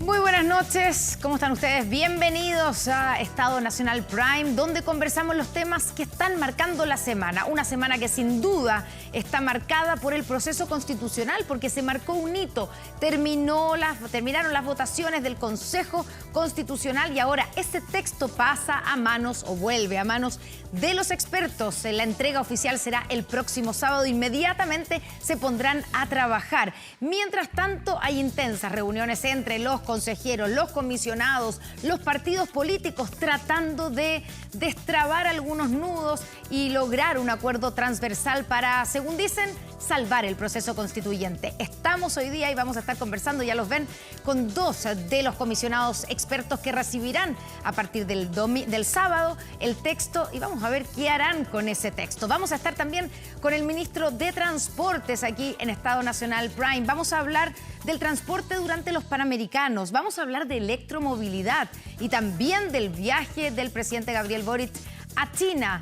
Muy buenas noches, ¿cómo están ustedes? Bienvenidos a Estado Nacional Prime, donde conversamos los temas que están marcando la semana. Una semana que sin duda está marcada por el proceso constitucional, porque se marcó un hito. Terminaron las votaciones del Consejo Constitucional y ahora ese texto pasa a manos o vuelve a manos de los expertos. La entrega oficial será el próximo sábado. Inmediatamente se pondrán a trabajar. Mientras tanto, hay intensas reuniones entre los consejeros, los comisionados, los partidos políticos, tratando de destrabar algunos nudos y lograr un acuerdo transversal para, según dicen, salvar el proceso constituyente. Estamos hoy día y vamos a estar conversando, ya los ven, con dos de los comisionados expertos que recibirán a partir del sábado el texto y vamos a ver qué harán con ese texto. Vamos a estar también con el ministro de Transportes aquí en Estado Nacional Prime. Vamos a hablar del transporte durante los Panamericanos. Vamos a hablar de electromovilidad y también del viaje del presidente Gabriel Boric a China,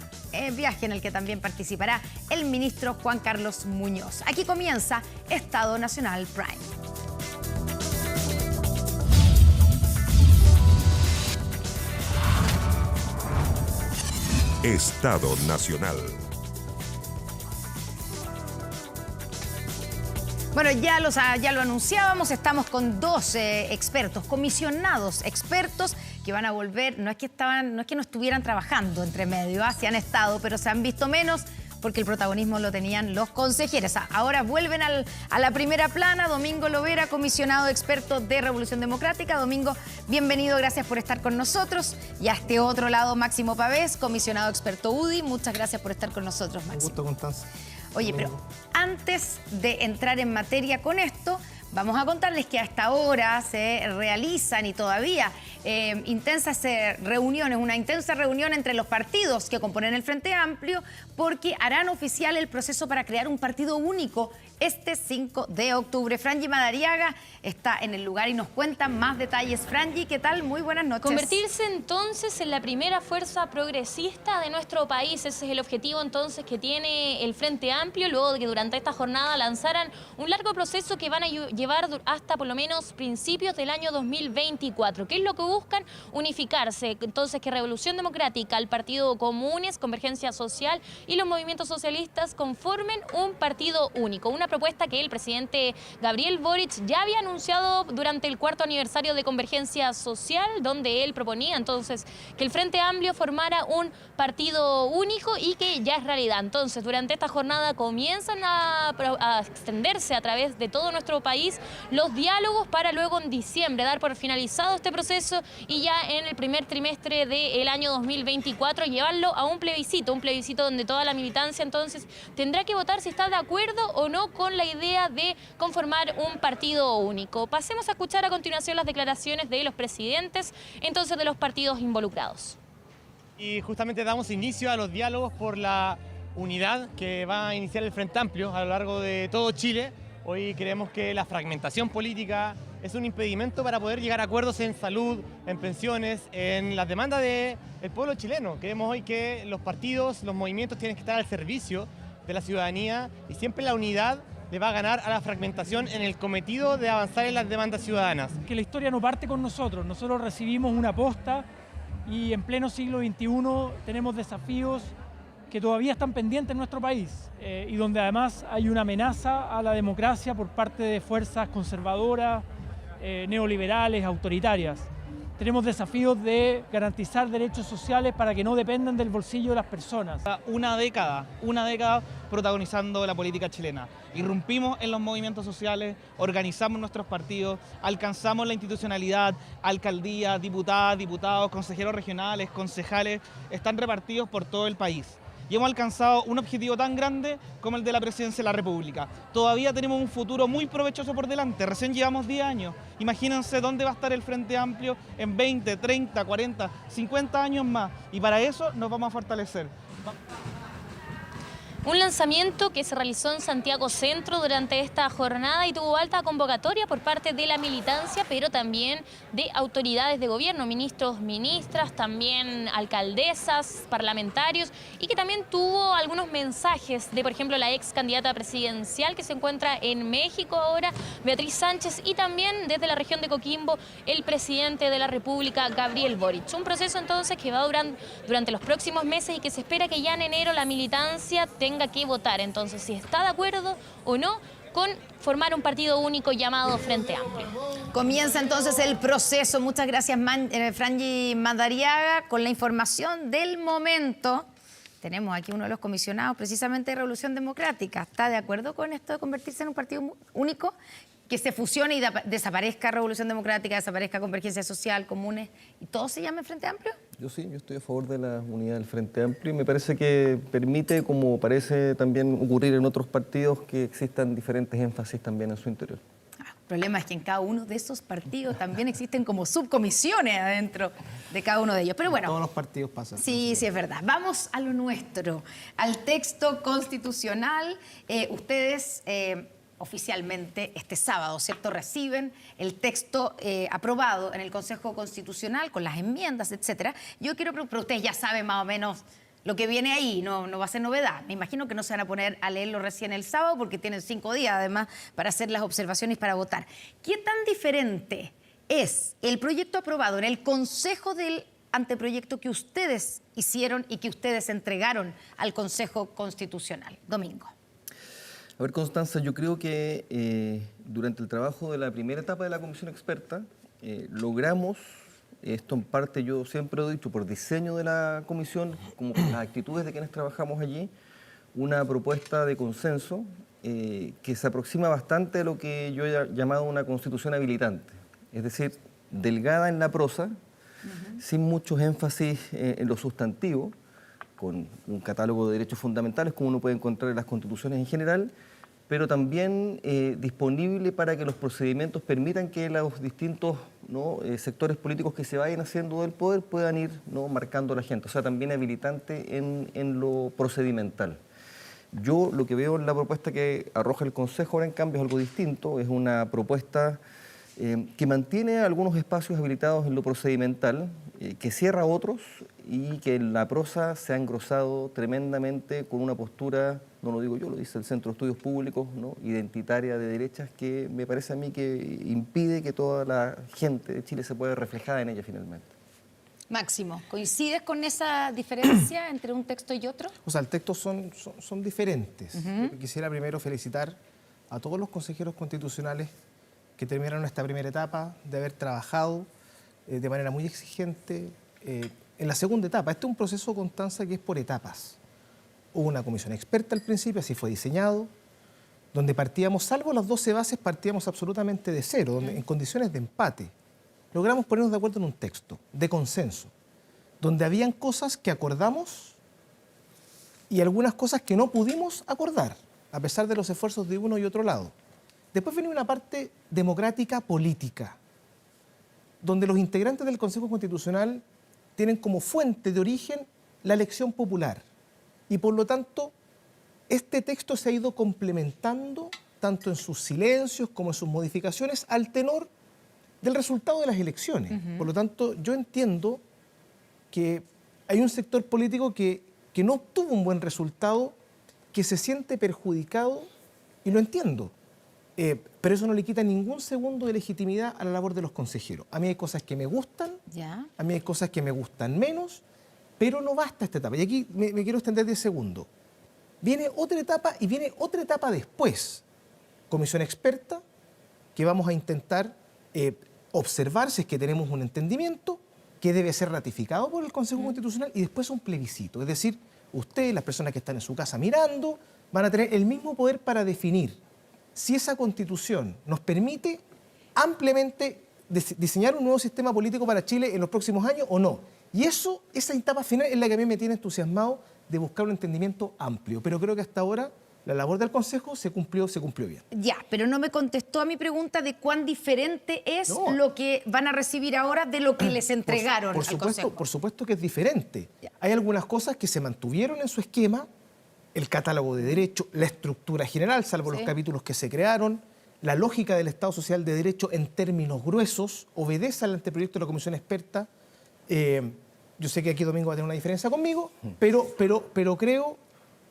viaje en el que también participará el ministro Juan Carlos Muñoz. Aquí comienza Estado Nacional Prime. Estado Nacional. Bueno, ya lo anunciábamos, estamos con dos expertos, comisionados expertos que van a volver, no es que no estuvieran trabajando entre medio, sí han estado, pero se han visto menos porque el protagonismo lo tenían los consejeros. Ahora vuelven a la primera plana. Domingo Lovera, comisionado experto de Revolución Democrática. Domingo, bienvenido, gracias por estar con nosotros. Y a este otro lado, Máximo Pavés, comisionado experto UDI. Muchas gracias por estar con nosotros, Máximo. Un gusto, Constanza. Oye, pero antes de entrar en materia con esto, vamos a contarles que hasta ahora se realizan y todavía intensas reuniones, una intensa reunión entre los partidos que componen el Frente Amplio, porque harán oficial el proceso para crear un partido único este 5 de octubre. Franji Madariaga está en el lugar y nos cuenta más detalles. Franji, ¿qué tal? Muy buenas noches. Convertirse entonces en la primera fuerza progresista de nuestro país. Ese es el objetivo entonces que tiene el Frente Amplio, luego de que durante esta jornada lanzaran un largo proceso que van a llevar hasta por lo menos principios del año 2024. ¿Qué es lo que buscan? Unificarse. Entonces que Revolución Democrática, el Partido Comunes, Convergencia Social y los movimientos socialistas conformen un partido único. Una propuesta que el presidente Gabriel Boric ya había anunciado durante el 4º aniversario de Convergencia Social, donde él proponía entonces que el Frente Amplio formara un partido único y que ya es realidad. Entonces, durante esta jornada comienzan a extenderse a través de todo nuestro país los diálogos para luego en diciembre dar por finalizado este proceso y ya en el primer trimestre del año 2024 llevarlo a un plebiscito donde toda la militancia entonces tendrá que votar si está de acuerdo o no con la idea de conformar un partido único. Pasemos a escuchar a continuación las declaraciones de los presidentes entonces de los partidos involucrados. Y justamente damos inicio a los diálogos por la unidad que va a iniciar el Frente Amplio a lo largo de todo Chile. Hoy creemos que la fragmentación política es un impedimento para poder llegar a acuerdos en salud, en pensiones, en las demandas del pueblo chileno. Creemos hoy que los partidos, los movimientos tienen que estar al servicio de la ciudadanía y siempre la unidad le va a ganar a la fragmentación en el cometido de avanzar en las demandas ciudadanas. Que la historia no parte con nosotros recibimos una posta y en pleno siglo XXI tenemos desafíos que todavía están pendientes en nuestro país y donde además hay una amenaza a la democracia por parte de fuerzas conservadoras, neoliberales, autoritarias. Tenemos desafíos de garantizar derechos sociales para que no dependan del bolsillo de las personas. Una década protagonizando la política chilena. Irrumpimos en los movimientos sociales, organizamos nuestros partidos, alcanzamos la institucionalidad, alcaldías, diputadas, diputados, consejeros regionales, concejales, están repartidos por todo el país. Y hemos alcanzado un objetivo tan grande como el de la presidencia de la República. Todavía tenemos un futuro muy provechoso por delante, recién llevamos 10 años. Imagínense dónde va a estar el Frente Amplio en 20, 30, 40, 50 años más. Y para eso nos vamos a fortalecer. Un lanzamiento que se realizó en Santiago Centro durante esta jornada y tuvo alta convocatoria por parte de la militancia, pero también de autoridades de gobierno, ministros, ministras, también alcaldesas, parlamentarios, y que también tuvo algunos mensajes de, por ejemplo, la ex candidata presidencial que se encuentra en México ahora, Beatriz Sánchez, y también desde la región de Coquimbo, el presidente de la República, Gabriel Boric. Un proceso entonces que va a durar durante los próximos meses y que se espera que ya en enero la militancia tenga que votar entonces si está de acuerdo o no con formar un partido único llamado Frente Amplio. Comienza entonces el proceso. Muchas gracias, Franji Madariaga, con la información del momento. Tenemos aquí uno de los comisionados precisamente de Revolución Democrática. ¿Está de acuerdo con esto de convertirse en un partido único? Que se fusione y desaparezca Revolución Democrática, desaparezca Convergencia Social, Comunes, y todo se llame Frente Amplio. Yo sí, yo estoy a favor de la unidad del Frente Amplio y me parece que permite, como parece también ocurrir en otros partidos, que existan diferentes énfasis también en su interior. El problema es que en cada uno de esos partidos también existen como subcomisiones adentro de cada uno de ellos. Pero bueno, todos los partidos pasan. Sí, sí, es verdad. Vamos a lo nuestro, al texto constitucional. Ustedes oficialmente este sábado, ¿cierto?, reciben el texto aprobado en el Consejo Constitucional con las enmiendas, etcétera. Yo quiero, pero ustedes ya saben más o menos lo que viene ahí, no va a ser novedad. Me imagino que no se van a poner a leerlo recién el sábado porque tienen 5 días además para hacer las observaciones y para votar. ¿Qué tan diferente es el proyecto aprobado en el Consejo del anteproyecto que ustedes hicieron y que ustedes entregaron al Consejo Constitucional? Domingo. A ver, Constanza, yo creo que durante el trabajo de la primera etapa de la comisión experta logramos, esto en parte yo siempre lo he dicho, por diseño de la comisión, como con las actitudes de quienes trabajamos allí, una propuesta de consenso que se aproxima bastante a lo que yo he llamado una constitución habilitante, es decir, delgada en la prosa, sin muchos énfasis en lo sustantivo, con un catálogo de derechos fundamentales como uno puede encontrar en las constituciones en general, pero también disponible para que los procedimientos permitan que los distintos sectores políticos que se vayan haciendo del poder puedan ir marcando a la gente, o sea, también habilitante en lo procedimental. Yo lo que veo en la propuesta que arroja el Consejo ahora, en cambio, es algo distinto, es una propuesta que mantiene algunos espacios habilitados en lo procedimental, que cierra otros y que en la prosa se ha engrosado tremendamente con una postura, no lo digo yo, lo dice el Centro de Estudios Públicos, identitaria de derechas, que me parece a mí que impide que toda la gente de Chile se pueda reflejar en ella finalmente. Máximo, ¿coincides con esa diferencia entre un texto y otro? O sea, el texto son diferentes. Quisiera primero felicitar a todos los consejeros constitucionales que terminaron esta primera etapa de haber trabajado de manera muy exigente en la segunda etapa. Este es un proceso, Constanza, que es por etapas. Hubo una comisión experta al principio, así fue diseñado, donde partíamos, salvo las 12 bases, partíamos absolutamente de cero, donde en condiciones de empate logramos ponernos de acuerdo en un texto de consenso, donde habían cosas que acordamos y algunas cosas que no pudimos acordar, a pesar de los esfuerzos de uno y otro lado. Después viene una parte democrática política, donde los integrantes del Consejo Constitucional tienen como fuente de origen la elección popular. Y por lo tanto, este texto se ha ido complementando tanto en sus silencios como en sus modificaciones al tenor del resultado de las elecciones. Por lo tanto, yo entiendo que hay un sector político que no obtuvo un buen resultado, que se siente perjudicado, y lo entiendo. Pero eso no le quita ningún segundo de legitimidad a la labor de los consejeros. A mí hay cosas que me gustan, a mí hay cosas que me gustan menos, pero no basta esta etapa. Y aquí me quiero extender 10 segundos. Viene otra etapa y viene otra etapa después. Comisión experta, que vamos a intentar observar si es que tenemos un entendimiento que debe ser ratificado por el Consejo Constitucional, y después un plebiscito. Es decir, ustedes, las personas que están en su casa mirando, van a tener el mismo poder para definir si esa Constitución nos permite ampliamente diseñar un nuevo sistema político para Chile en los próximos años o no. Y esa etapa final es la que a mí me tiene entusiasmado de buscar un entendimiento amplio. Pero creo que hasta ahora la labor del Consejo se cumplió bien. Ya, pero no me contestó a mi pregunta de cuán diferente es lo que van a recibir ahora de lo que les entregaron al Consejo. Por supuesto que es diferente. Hay algunas cosas que se mantuvieron en su esquema el catálogo de derecho, la estructura general, salvo los capítulos que se crearon, la lógica del Estado Social de Derecho en términos gruesos, obedece al anteproyecto de la Comisión Experta. Yo sé que aquí Domingo va a tener una diferencia conmigo, pero creo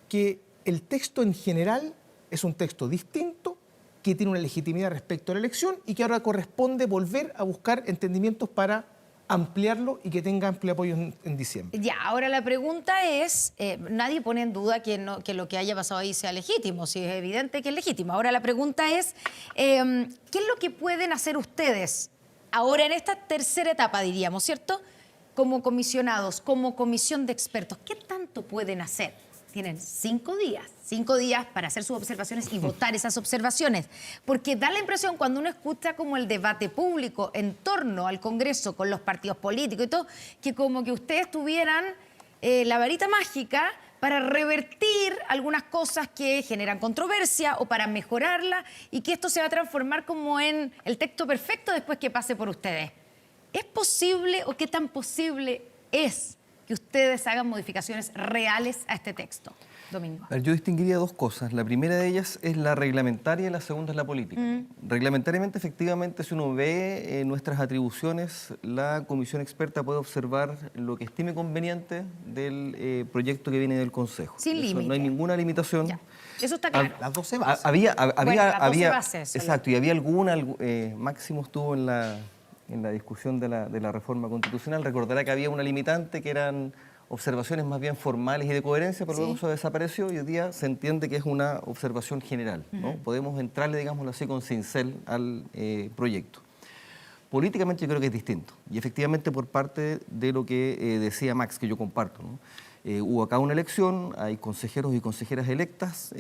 que el texto en general es un texto distinto, que tiene una legitimidad respecto a la elección y que ahora corresponde volver a buscar entendimientos para ampliarlo y que tenga amplio apoyo en diciembre. Ya, ahora la pregunta es, nadie pone en duda que lo que haya pasado ahí sea legítimo, si es evidente que es legítimo. Ahora la pregunta es, ¿qué es lo que pueden hacer ustedes ahora en esta tercera etapa, diríamos, ¿cierto? Como comisionados, como comisión de expertos, ¿qué tanto pueden hacer? Tienen 5 días para hacer sus observaciones y votar esas observaciones. Porque da la impresión cuando uno escucha como el debate público en torno al Congreso con los partidos políticos y todo, que como que ustedes tuvieran la varita mágica para revertir algunas cosas que generan controversia o para mejorarla y que esto se va a transformar como en el texto perfecto después que pase por ustedes. ¿Es posible o qué tan posible es que ustedes hagan modificaciones reales a este texto? Domingo. Yo distinguiría 2 cosas. La primera de ellas es la reglamentaria y la segunda es la política. Reglamentariamente, efectivamente, si uno ve nuestras atribuciones, la comisión experta puede observar lo que estime conveniente del proyecto que viene del Consejo. Sin límite. No hay ninguna limitación. Ya. Eso está claro. Las 12 bases. Había, las 12 bases, exacto, y había alguna, Máximo estuvo en la discusión de la reforma constitucional, recordará que había una limitante que eran observaciones más bien formales y de coherencia, pero luego eso desapareció y hoy día se entiende que es una observación general, ¿no? Podemos entrarle, digámoslo así, con cincel al proyecto. Políticamente yo creo que es distinto y efectivamente por parte de lo que decía Max, que yo comparto, ¿no? Hubo acá una elección, hay consejeros y consejeras electas,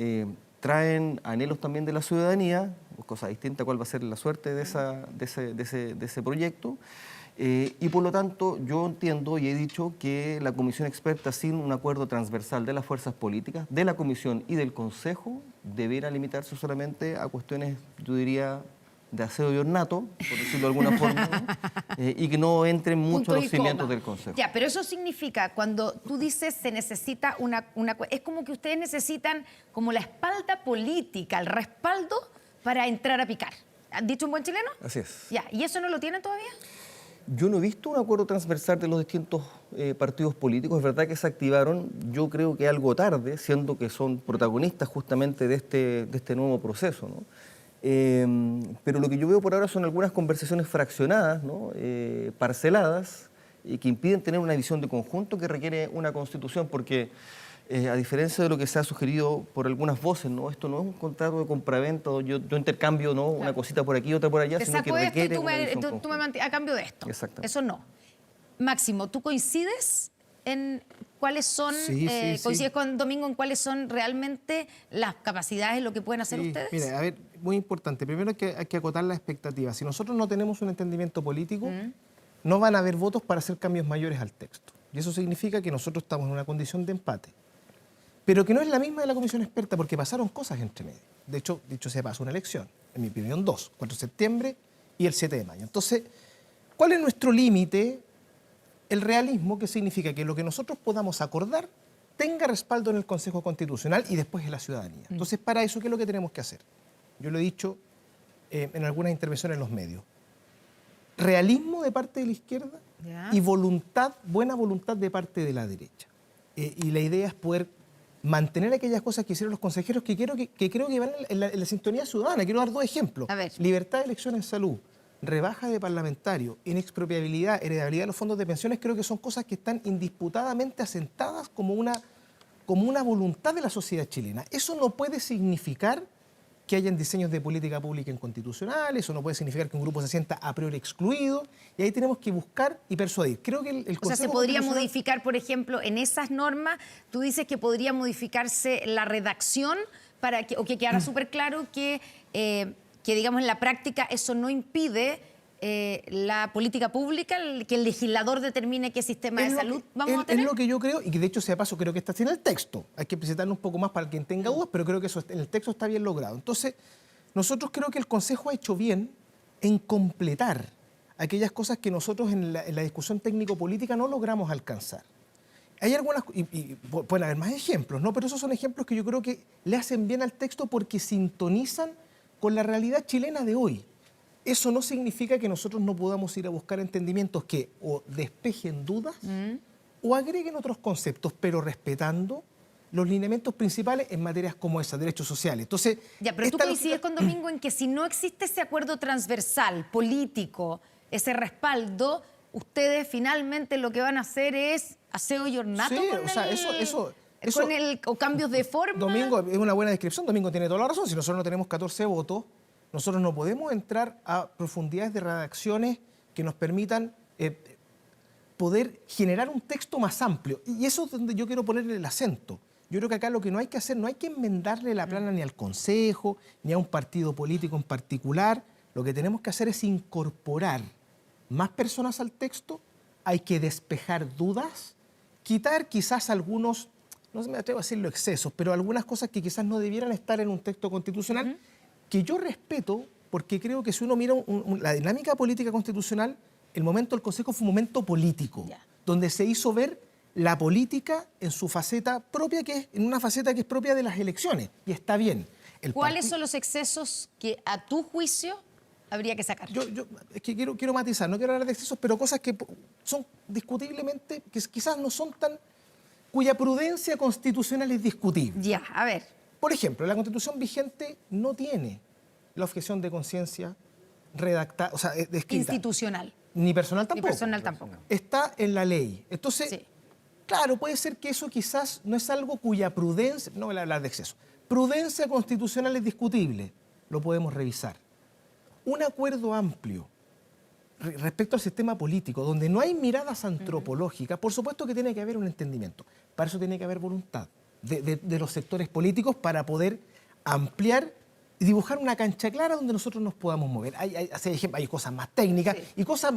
traen anhelos también de la ciudadanía, cosa distinta cuál va a ser la suerte de ese proyecto. Y por lo tanto yo entiendo y he dicho que la comisión experta, sin un acuerdo transversal de las fuerzas políticas, de la comisión y del Consejo, debiera limitarse solamente a cuestiones, yo diría, de aseo y ornato, por decirlo de alguna forma, ¿no? Y que no entren mucho los cimientos del Consejo. Ya, pero eso significa, cuando tú dices se necesita es como que ustedes necesitan como la espalda política, el respaldo para entrar a picar. ¿Han dicho un buen chileno? Así es. Ya, ¿y eso no lo tienen todavía? Yo no he visto un acuerdo transversal de los distintos partidos políticos. Es verdad que se activaron, yo creo que algo tarde, siendo que son protagonistas justamente de este nuevo proceso, ¿no? Pero lo que yo veo por ahora son algunas conversaciones fraccionadas, ¿no? Parceladas, que impiden tener una visión de conjunto que requiere una constitución, porque a diferencia de lo que se ha sugerido por algunas voces, ¿no? Esto no es un contrato de compraventa, yo intercambio, ¿no? Una cosita por aquí, otra por allá, Te sino que saco esto y requiere tú una visión me conjunta. mantienes a cambio de esto. Exactamente. Eso no. Máximo, ¿tú coincides en cuáles son, coincides con Domingo en cuáles son realmente las capacidades, lo que pueden hacer ustedes? Mira, a ver, muy importante. Primero hay que acotar la expectativa. Si nosotros no tenemos un entendimiento político, no van a haber votos para hacer cambios mayores al texto. Y eso significa que nosotros estamos en una condición de empate. Pero que no es la misma de la comisión experta porque pasaron cosas entre medio. De hecho, dicho sea paso, una elección. En mi opinión, 2. 4 de septiembre y el 7 de mayo. Entonces, ¿cuál es nuestro límite? El realismo, que significa que lo que nosotros podamos acordar tenga respaldo en el Consejo Constitucional y después en la ciudadanía. Entonces, para eso, ¿qué es lo que tenemos que hacer? Yo lo he dicho en algunas intervenciones en los medios. Realismo de parte de la izquierda y voluntad, buena voluntad de parte de la derecha. Y la idea es poder mantener aquellas cosas que hicieron los consejeros que creo que van en la sintonía ciudadana. Quiero dar 2 ejemplos. A ver. Libertad de elección en salud, rebaja de parlamentario, inexpropiabilidad, heredabilidad de los fondos de pensiones, creo que son cosas que están indisputadamente asentadas como una voluntad de la sociedad chilena. Eso no puede significar que hayan diseños de política pública inconstitucionales, eso no puede significar que un grupo se sienta a priori excluido, y ahí tenemos que buscar y persuadir. Creo que el O sea, Consejo se podría Constitucional- modificar, por ejemplo, en esas normas, tú dices que podría modificarse la redacción para que quedara súper claro que, digamos, en la práctica eso no impide la política pública, que el legislador determine qué sistema de salud vamos a tener. Es lo que yo creo, y que de hecho, sea paso, creo que está así en el texto. Hay que presentarlo un poco más para quien tenga dudas, pero creo que eso en el texto está bien logrado. Entonces, nosotros creo que el Consejo ha hecho bien en completar aquellas cosas que nosotros en la discusión técnico-política no logramos alcanzar. hay algunas, y pueden haber más ejemplos, ¿no? Pero esos son ejemplos que yo creo que le hacen bien al texto porque sintonizan con la realidad chilena de hoy. Eso no significa que nosotros no podamos ir a buscar entendimientos que o despejen dudas o agreguen otros conceptos, pero respetando los lineamientos principales en materias como esa, derechos sociales. Entonces, Ya, pero tú coincides con Domingo en que si no existe ese acuerdo transversal, político, ese respaldo, ustedes finalmente lo que van a hacer es aseo y ornato sí, con o sea, o cambios de forma. Domingo es una buena descripción, Domingo tiene toda la razón. Si nosotros no tenemos 14 votos, nosotros no podemos entrar a profundidades de redacciones que nos permitan poder generar un texto más amplio. Y eso es donde yo quiero ponerle el acento. Yo creo que acá lo que no hay que hacer, no hay que enmendarle la plana ni al Consejo, ni a un partido político en particular. Lo que tenemos que hacer es incorporar más personas al texto, hay que despejar dudas, quitar quizás algunos, no me atrevo a decirlo excesos, pero algunas cosas que quizás no debieran estar en un texto constitucional, que yo respeto, porque creo que si uno mira la dinámica política constitucional, el momento del Consejo fue un momento político, donde se hizo ver la política en su faceta propia, en una faceta que es propia de las elecciones, y está bien. ¿Cuáles son los excesos que a tu juicio habría que sacar? Yo es que quiero matizar, no quiero hablar de excesos, pero cosas que son discutiblemente, que quizás no son tan, cuya prudencia constitucional es discutible. Ya, a ver. Por ejemplo, la Constitución vigente no tiene la objeción de conciencia redactada, o sea, descrita. Institucional. Ni personal tampoco. Ni personal tampoco. Está en la ley. Entonces, sí. Claro, puede ser que eso quizás no es algo cuya prudencia, no voy a hablar de exceso, prudencia constitucional es discutible, lo podemos revisar. Un acuerdo amplio respecto al sistema político, donde no hay miradas antropológicas, por supuesto que tiene que haber un entendimiento. Para eso tiene que haber voluntad de los sectores políticos para poder ampliar y dibujar una cancha clara donde nosotros nos podamos mover. Hay cosas más técnicas y cosas,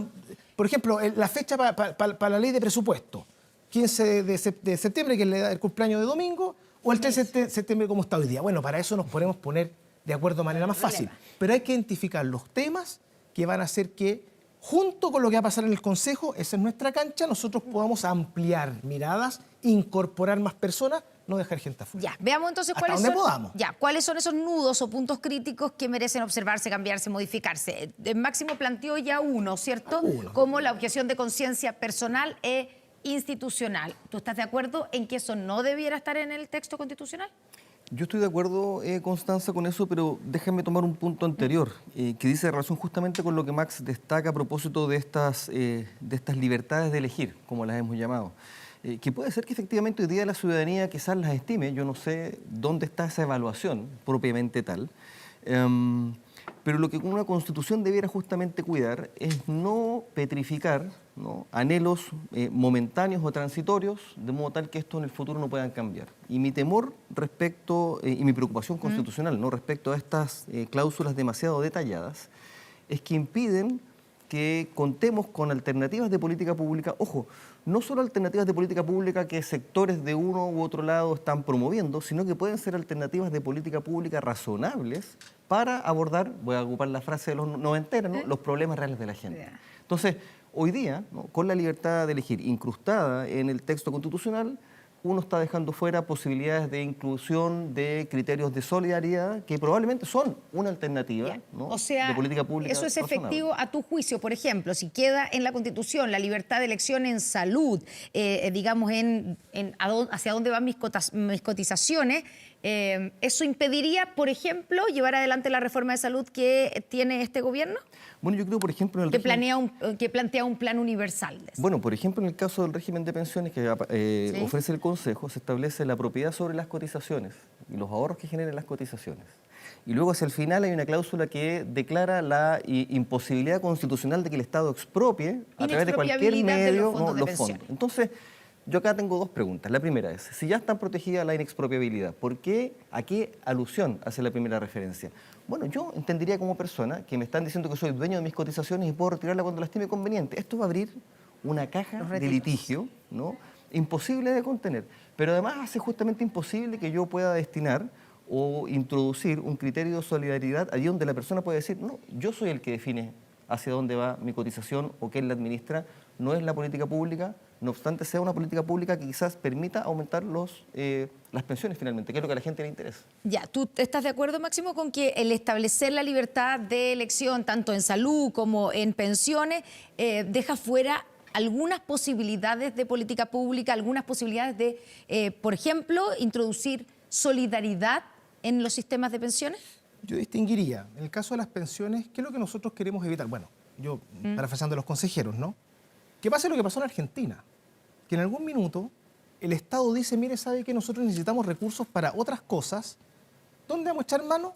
por ejemplo, la fecha para la ley de presupuesto. 15 de septiembre, que es el cumpleaños de Domingo, o el 13 de septiembre como está hoy día. Bueno, para eso nos podemos poner de acuerdo de manera más fácil. Pero hay que identificar los temas que van a hacer que, junto con lo que va a pasar en el Consejo, esa es nuestra cancha, nosotros podamos ampliar miradas, incorporar más personas, no dejar gente afuera. Ya, veamos entonces cuáles son esos nudos o puntos críticos que merecen observarse, cambiarse, modificarse. Máximo planteó ya uno, ¿cierto? Como la objeción de conciencia personal institucional. ¿Tú estás de acuerdo en que eso no debiera estar en el texto constitucional? Yo estoy de acuerdo, Constanza, con eso, pero déjame tomar un punto anterior, que dice relación justamente con lo que Max destaca a propósito de estas libertades de elegir, como las hemos llamado. Que puede ser que efectivamente hoy día la ciudadanía quizás las estime, yo no sé dónde está esa evaluación propiamente tal, pero lo que una constitución debiera justamente cuidar es no petrificar, ¿no?, anhelos momentáneos o transitorios, de modo tal que esto en el futuro no puedan cambiar. Y mi temor respecto, y mi preocupación constitucional, ¿no?, respecto a estas cláusulas demasiado detalladas, es que impiden que contemos con alternativas de política pública, ojo, no solo alternativas de política pública que sectores de uno u otro lado están promoviendo, sino que pueden ser alternativas de política pública razonables para abordar, voy a ocupar la frase de los noventeros, ¿no?, los problemas reales de la gente. Entonces, hoy día, ¿no?, con la libertad de elegir incrustada en el texto constitucional, uno está dejando fuera posibilidades de inclusión de criterios de solidaridad que probablemente son una alternativa, ¿no?, o sea, de política pública eso es razonable. efectivo a tu juicio. Por ejemplo, si queda en la Constitución la libertad de elección en salud, digamos, hacia dónde van mis cotizaciones, ¿eso impediría, por ejemplo, llevar adelante la reforma de salud que tiene este gobierno? Bueno, yo creo, por ejemplo, en el que plantea un plan universal. Bueno, por ejemplo, en el caso del régimen de pensiones que ofrece el Consejo, se establece la propiedad sobre las cotizaciones y los ahorros que generen las cotizaciones. Y luego hacia el final hay una cláusula que declara la imposibilidad constitucional de que el Estado expropie a través de cualquier medio los fondos. Entonces, yo acá tengo dos preguntas. La primera es, si ya está protegida la inexpropiabilidad, ¿a qué alusión hace la primera referencia? Bueno, yo entendería como persona que me están diciendo que soy dueño de mis cotizaciones y puedo retirarla cuando la estime conveniente. Esto va a abrir una caja de litigio, ¿no?, imposible de contener. Pero además hace justamente imposible que yo pueda destinar o introducir un criterio de solidaridad allí donde la persona puede decir, no, yo soy el que define hacia dónde va mi cotización o quién la administra, no es la política pública, no obstante sea una política pública que quizás permita aumentar las pensiones finalmente, que es lo que a la gente le interesa. Ya, ¿tú estás de acuerdo, Máximo, con que el establecer la libertad de elección, tanto en salud como en pensiones, deja fuera algunas posibilidades de política pública, algunas posibilidades de, por ejemplo, introducir solidaridad en los sistemas de pensiones? Yo distinguiría, en el caso de las pensiones, ¿qué es lo que nosotros queremos evitar? Bueno, yo, parafraseando a los consejeros, ¿no? Que pase lo que pasó en Argentina, que en algún minuto el Estado dice, mire, ¿sabe que nosotros necesitamos recursos para otras cosas? ¿Dónde vamos a echar mano?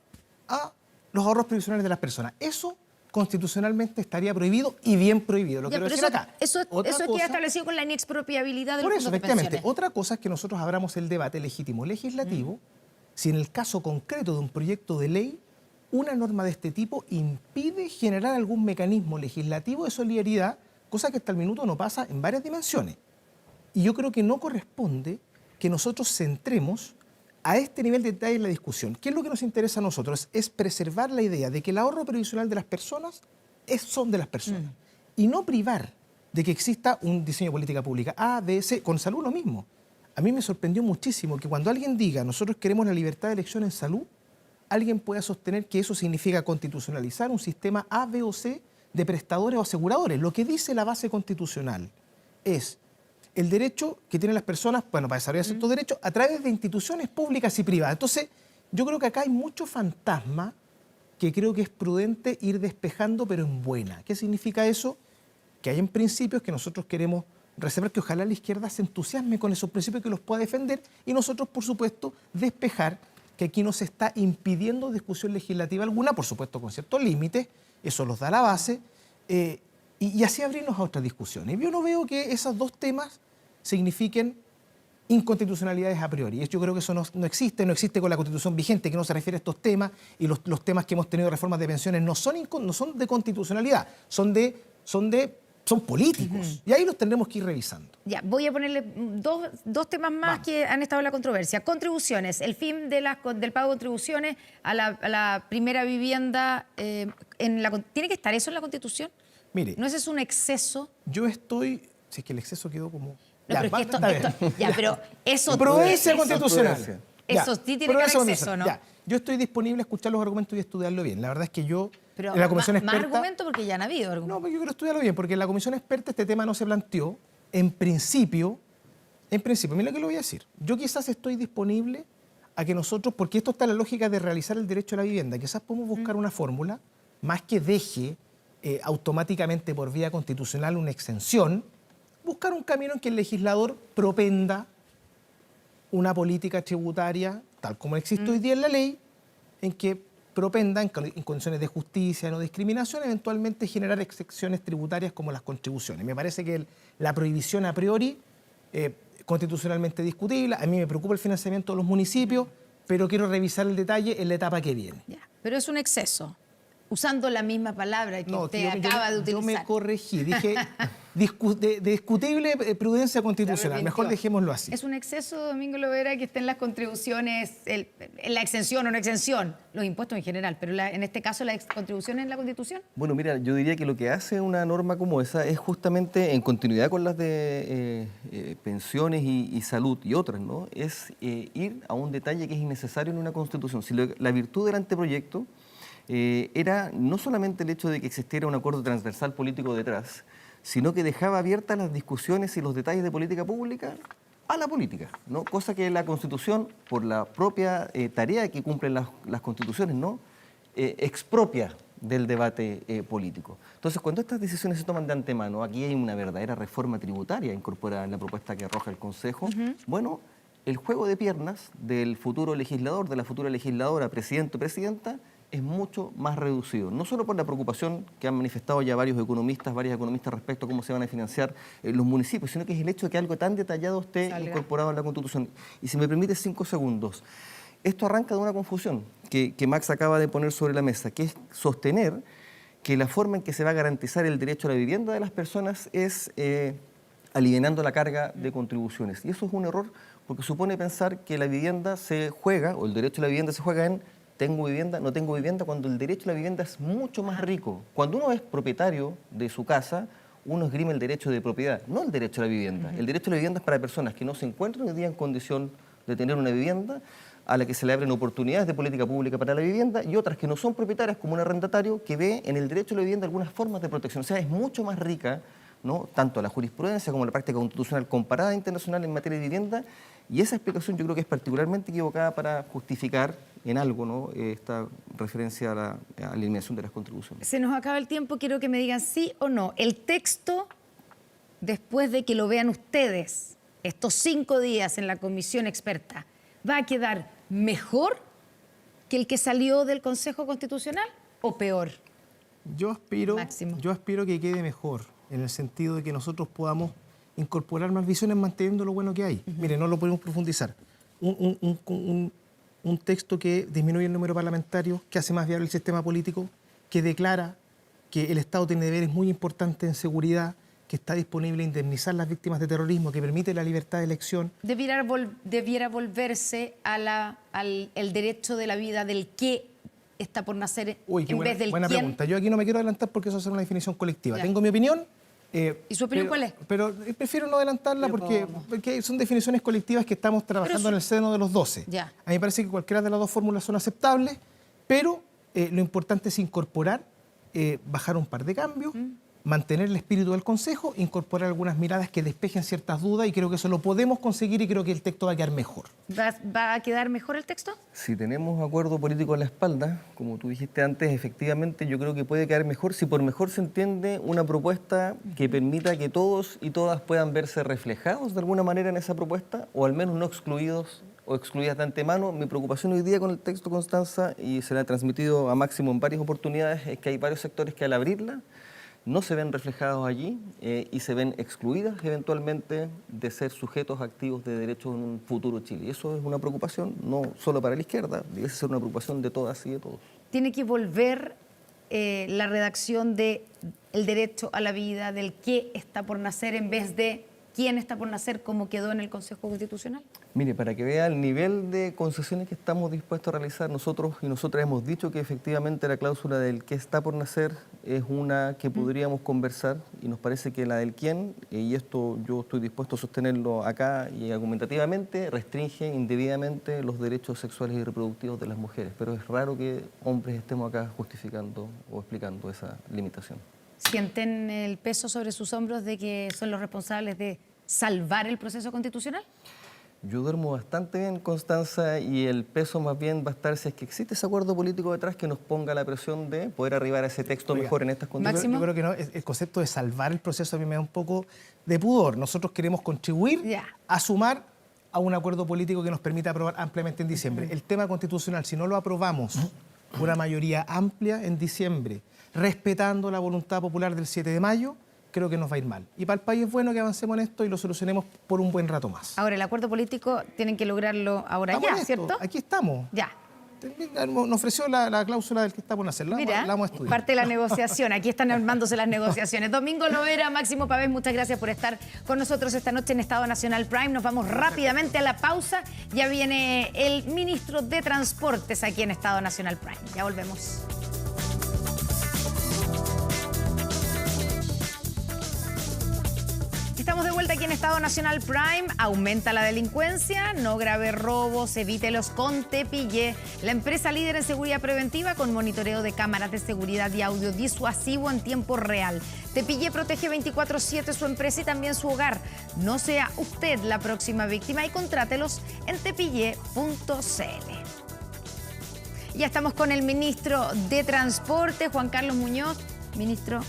A los ahorros previsionales de las personas. Eso constitucionalmente estaría prohibido y bien prohibido. Lo quiero decir acá. Eso queda establecido con la inexpropiabilidad de los fondos de efectivamente, pensiones. otra cosa es que nosotros abramos el debate legítimo legislativo si en el caso concreto de un proyecto de ley una norma de este tipo impide generar algún mecanismo legislativo de solidaridad, cosa que hasta el minuto no pasa en varias dimensiones. Y yo creo que no corresponde que nosotros centremos a este nivel de detalle en la discusión. ¿Qué es lo que nos interesa a nosotros? Es preservar la idea de que el ahorro previsional de las personas son de las personas y no privar de que exista un diseño de política pública A, B, C. Con salud lo mismo. A mí me sorprendió muchísimo que cuando alguien diga nosotros queremos la libertad de elección en salud, alguien pueda sostener que eso significa constitucionalizar un sistema A, B o C de prestadores o aseguradores. Lo que dice la base constitucional es el derecho que tienen las personas, bueno, para desarrollar ciertos derechos a través de instituciones públicas y privadas. Entonces, yo creo que acá hay mucho fantasma que creo que es prudente ir despejando, pero en buena. ¿Qué significa eso? Que hay en principios que nosotros queremos reservar, que ojalá la izquierda se entusiasme con esos principios, que los pueda defender, y nosotros, por supuesto, despejar que aquí no se está impidiendo discusión legislativa alguna, por supuesto con ciertos límites, eso los da la base, y así abrirnos a otras discusiones. Yo no veo que esos dos temas signifiquen inconstitucionalidades a priori. Yo creo que eso no existe con la Constitución vigente, que no se refiere a estos temas, y los temas que hemos tenido de reformas de pensiones no son de constitucionalidad, son políticos. Y ahí los tendremos que ir revisando. Ya, voy a ponerle dos temas más que han estado en la controversia. Contribuciones, el fin del pago de contribuciones a la primera vivienda, ¿tiene que estar eso en la Constitución? Mire, ¿No es un exceso? Si es que el exceso quedó como... No, pero eso... Prudencia constitucional. Eso sí tiene que haber exceso, ¿no? Ya. Yo estoy disponible a escuchar los argumentos y estudiarlo bien. La verdad es que yo... Pero en la comisión experta, más argumentos porque ya han habido argumentos. No, pero yo quiero estudiarlo bien, porque en la comisión experta este tema no se planteó. En principio, mira lo que le voy a decir. Yo quizás estoy disponible a que nosotros, porque esto está en la lógica de realizar el derecho a la vivienda, quizás podemos buscar una fórmula, más que deje automáticamente por vía constitucional una exención, buscar un camino en que el legislador propenda una política tributaria, tal como existe hoy día en la ley, en que propenda, en condiciones de justicia, no discriminación, eventualmente generar excepciones tributarias como las contribuciones. Me parece que la prohibición a priori, constitucionalmente discutible, a mí me preocupa el financiamiento de los municipios, pero quiero revisar el detalle en la etapa que viene. Ya, pero es un exceso. Usando la misma palabra que usted acaba de utilizar. Yo me corregí, dije de discutible prudencia constitucional, mejor dejémoslo así. ¿Es un exceso, Domingo Lovera, que estén las contribuciones, la exención o no exención, los impuestos en general, pero en este caso la contribución en la Constitución? Bueno, mira, yo diría que lo que hace una norma como esa es justamente, en continuidad con las de pensiones y salud y otras, ¿no? Es ir a un detalle que es innecesario en una Constitución. Si la virtud del anteproyecto era no solamente el hecho de que existiera un acuerdo transversal político detrás, sino que dejaba abiertas las discusiones y los detalles de política pública a la política, ¿no? Cosa que la Constitución, por la propia tarea que cumplen las constituciones, ¿no? Expropia del debate político. Entonces, cuando estas decisiones se toman de antemano, aquí hay una verdadera reforma tributaria incorporada en la propuesta que arroja el Consejo, bueno, el juego de piernas del futuro legislador, de la futura legisladora, presidente o presidenta, es mucho más reducido, no solo por la preocupación que han manifestado ya varias economistas respecto a cómo se van a financiar los municipios, sino que es el hecho de que algo tan detallado esté incorporado en la Constitución. Y si me permite 5 segundos, esto arranca de una confusión que Max acaba de poner sobre la mesa, que es sostener que la forma en que se va a garantizar el derecho a la vivienda de las personas es alivianando la carga de contribuciones. Y eso es un error porque supone pensar que la vivienda se juega, o el derecho a la vivienda se juega en tengo vivienda, no tengo vivienda, cuando el derecho a la vivienda es mucho más rico. Cuando uno es propietario de su casa, uno esgrime el derecho de propiedad, no el derecho a la vivienda. El derecho a la vivienda es para personas que no se encuentran hoy día en condición de tener una vivienda, a la que se le abren oportunidades de política pública para la vivienda, y otras que no son propietarias, como un arrendatario, que ve en el derecho a la vivienda algunas formas de protección. O sea, es mucho más rica, ¿no?, tanto la jurisprudencia como la práctica constitucional comparada internacional en materia de vivienda, y esa explicación yo creo que es particularmente equivocada para justificar en algo, ¿no?, esta referencia a la eliminación de las contribuciones. Se nos acaba el tiempo, quiero que me digan sí o no. El texto, después de que lo vean ustedes, estos 5 días en la comisión experta, ¿va a quedar mejor que el que salió del Consejo Constitucional o peor? Yo aspiro que quede mejor, en el sentido de que nosotros podamos incorporar más visiones manteniendo lo bueno que hay. Mire, no lo podemos profundizar. Un texto que disminuye el número parlamentario, que hace más viable el sistema político, que declara que el Estado tiene deberes muy importantes en seguridad, que está disponible a indemnizar a las víctimas de terrorismo, que permite la libertad de elección. Debiera volverse al derecho de la vida del que está por nacer en vez del buena quién. Pregunta. Yo aquí no me quiero adelantar porque eso es una definición colectiva. Ya. Tengo mi opinión. ¿Y su opinión cuál es? Pero prefiero no adelantarla porque son definiciones colectivas que estamos trabajando en el seno de los 12. Ya. A mí me parece que cualquiera de las dos fórmulas son aceptables, pero lo importante es incorporar, bajar un par de cambios, mantener el espíritu del Consejo, incorporar algunas miradas que despejen ciertas dudas, y creo que eso lo podemos conseguir, y creo que el texto va a quedar mejor. ¿Va a quedar mejor el texto? Si tenemos acuerdo político a la espalda, como tú dijiste antes, efectivamente yo creo que puede quedar mejor si por mejor se entiende una propuesta que permita que todos y todas puedan verse reflejados de alguna manera en esa propuesta, o al menos no excluidos o excluidas de antemano. Mi preocupación hoy día con el texto, Constanza, y se la ha transmitido a Máximo en varias oportunidades, es que hay varios sectores que al abrirla no se ven reflejados allí y se ven excluidas eventualmente de ser sujetos activos de derechos en un futuro Chile. Y eso es una preocupación no solo para la izquierda, debe ser una preocupación de todas y de todos. Tiene que volver la redacción de el derecho a la vida, del qué está por nacer, en vez de quién está por nacer, como quedó en el Consejo Constitucional. Mire, para que vea el nivel de concesiones que estamos dispuestos a realizar, nosotros y nosotras hemos dicho que efectivamente la cláusula del qué está por nacer es una que podríamos conversar, y nos parece que la del quién, y esto yo estoy dispuesto a sostenerlo acá y argumentativamente, restringe indebidamente los derechos sexuales y reproductivos de las mujeres, pero es raro que hombres estemos acá justificando o explicando esa limitación. ¿Sienten el peso sobre sus hombros de que son los responsables de salvar el proceso constitucional? Yo duermo bastante bien, Constanza, y el peso más bien va a estar si es que existe ese acuerdo político detrás que nos ponga la presión de poder arribar a ese texto mejor en estas condiciones. Máximo. Yo creo que no, el concepto de salvar el proceso a mí me da un poco de pudor. Nosotros queremos contribuir a sumar a un acuerdo político que nos permita aprobar ampliamente en diciembre. El tema constitucional, si no lo aprobamos por una mayoría amplia en diciembre, respetando la voluntad popular del 7 de mayo, creo que nos va a ir mal. Y para el país es bueno que avancemos en esto y lo solucionemos por un buen rato más. Ahora, el acuerdo político tienen que lograrlo ahora ya, ¿cierto? Aquí estamos. Ya. Nos ofreció la cláusula del que está por hacer. Mira, la vamos a estudiar. parte de la negociación. Aquí están armándose las negociaciones. Domingo Lovera, Máximo Pavés, muchas gracias por estar con nosotros esta noche en Estado Nacional Prime. Nos vamos rápidamente a la pausa. Ya viene el ministro de Transportes aquí en Estado Nacional Prime. Ya volvemos. Estamos de vuelta aquí en Estado Nacional Prime. Aumenta la delincuencia, no grave robos, evítelos con Tepillé. La empresa líder en seguridad preventiva con monitoreo de cámaras de seguridad y audio disuasivo en tiempo real. Tepillé protege 24/7 su empresa y también su hogar. No sea usted la próxima víctima y contrátelos en tepillé.cl. Ya estamos con el ministro de Transporte, Juan Carlos Muñoz. Ministro,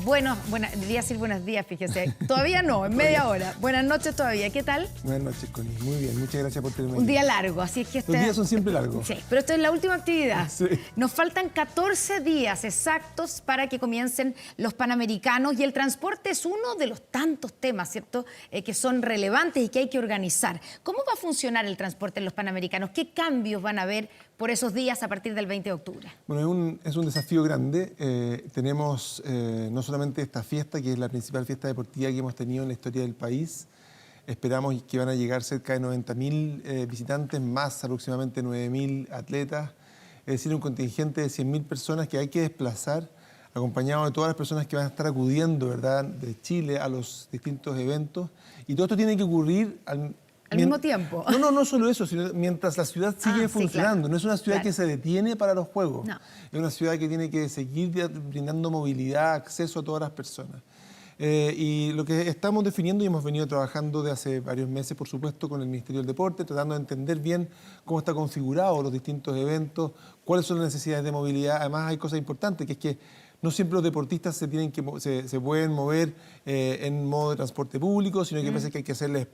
debería decir buenos días, fíjese. Todavía no, en media hora. Buenas noches todavía. ¿Qué tal? Buenas noches, Connie. Muy bien, muchas gracias por tenerme. Un día largo, así es que Los días son siempre largos. Sí, pero esto es la última actividad. Sí. Nos faltan 14 días exactos para que comiencen los Panamericanos, y el transporte es uno de los tantos temas, ¿cierto?, que son relevantes y que hay que organizar. ¿Cómo va a funcionar el transporte en los Panamericanos? ¿Qué cambios van a haber por esos días a partir del 20 de octubre? Bueno, es un desafío grande. Tenemos no solamente esta fiesta, que es la principal fiesta deportiva que hemos tenido en la historia del país. Esperamos que van a llegar cerca de 90.000 visitantes, más aproximadamente 9.000 atletas. es decir, un contingente de 100.000 personas que hay que desplazar, acompañado de todas las personas que van a estar acudiendo, ¿verdad?, de Chile a los distintos eventos. Y todo esto tiene que ocurrir al mismo tiempo. No solo eso, sino mientras la ciudad sigue funcionando. Claro. No es una ciudad que se detiene para los Juegos. No. Es una ciudad que tiene que seguir brindando movilidad, acceso a todas las personas. Y lo que estamos definiendo, y hemos venido trabajando de hace varios meses, por supuesto, con el Ministerio del Deporte, tratando de entender bien cómo está configurado los distintos eventos, cuáles son las necesidades de movilidad. Además, hay cosas importantes, que es que no siempre los deportistas se pueden mover en modo de transporte público, sino que parece que hay que hacerles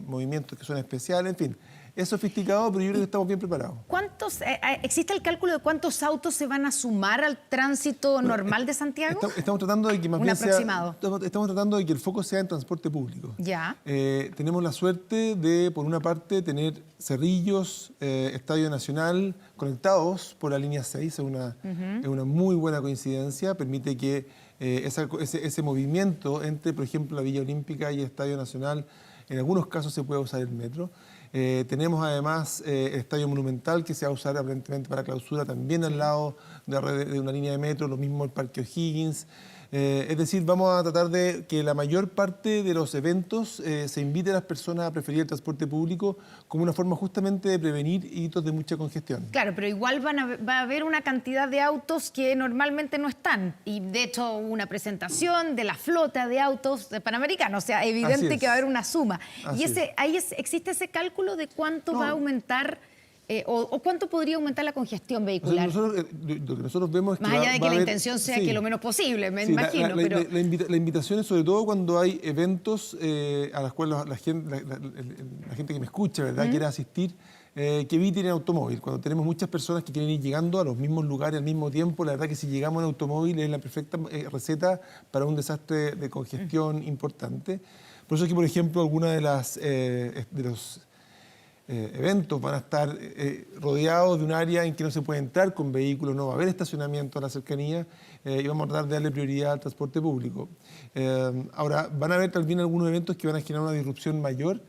movimientos que son especiales, en fin. Es sofisticado, pero yo creo que estamos bien preparados. ¿Existe el cálculo de cuántos autos se van a sumar al tránsito normal de Santiago? Estamos tratando de que más Un bien aproximado. estamos tratando de que el foco sea en transporte público. Ya. Tenemos la suerte de, por una parte, tener Cerrillos, Estadio Nacional conectados por la línea 6. Es una muy buena coincidencia. Permite que ese movimiento entre, por ejemplo, la Villa Olímpica y el Estadio Nacional, en algunos casos se puede usar el metro. Tenemos además el Estadio Monumental, que se va a usar aparentemente para clausura también al lado de una línea de metro, lo mismo el Parque O'Higgins. Es decir, vamos a tratar de que la mayor parte de los eventos se invite a las personas a preferir el transporte público como una forma justamente de prevenir hitos de mucha congestión. Claro, pero igual va a haber una cantidad de autos que normalmente no están. Y de hecho, una presentación de la flota de autos de Panamericanos. O sea, evidente que va a haber una suma. ¿Existe ese cálculo de cuánto va a aumentar o cuánto podría aumentar la congestión vehicular? O sea, lo que nosotros vemos es que más allá de que la intención sea que lo menos posible, me imagino. La invitación es sobre todo cuando hay eventos a los cuales la gente que me escucha, ¿verdad?, quiere asistir, que eviten en automóvil. Cuando tenemos muchas personas que quieren ir llegando a los mismos lugares al mismo tiempo, la verdad que si llegamos en automóvil es la perfecta receta para un desastre de congestión importante. Por eso es que, por ejemplo, algunas de los eventos van a estar rodeados de un área en que no se puede entrar con vehículos, no va a haber estacionamiento a la cercanía, y vamos a tratar de darle prioridad al transporte público. Ahora, van a haber también algunos eventos que van a generar una disrupción mayor,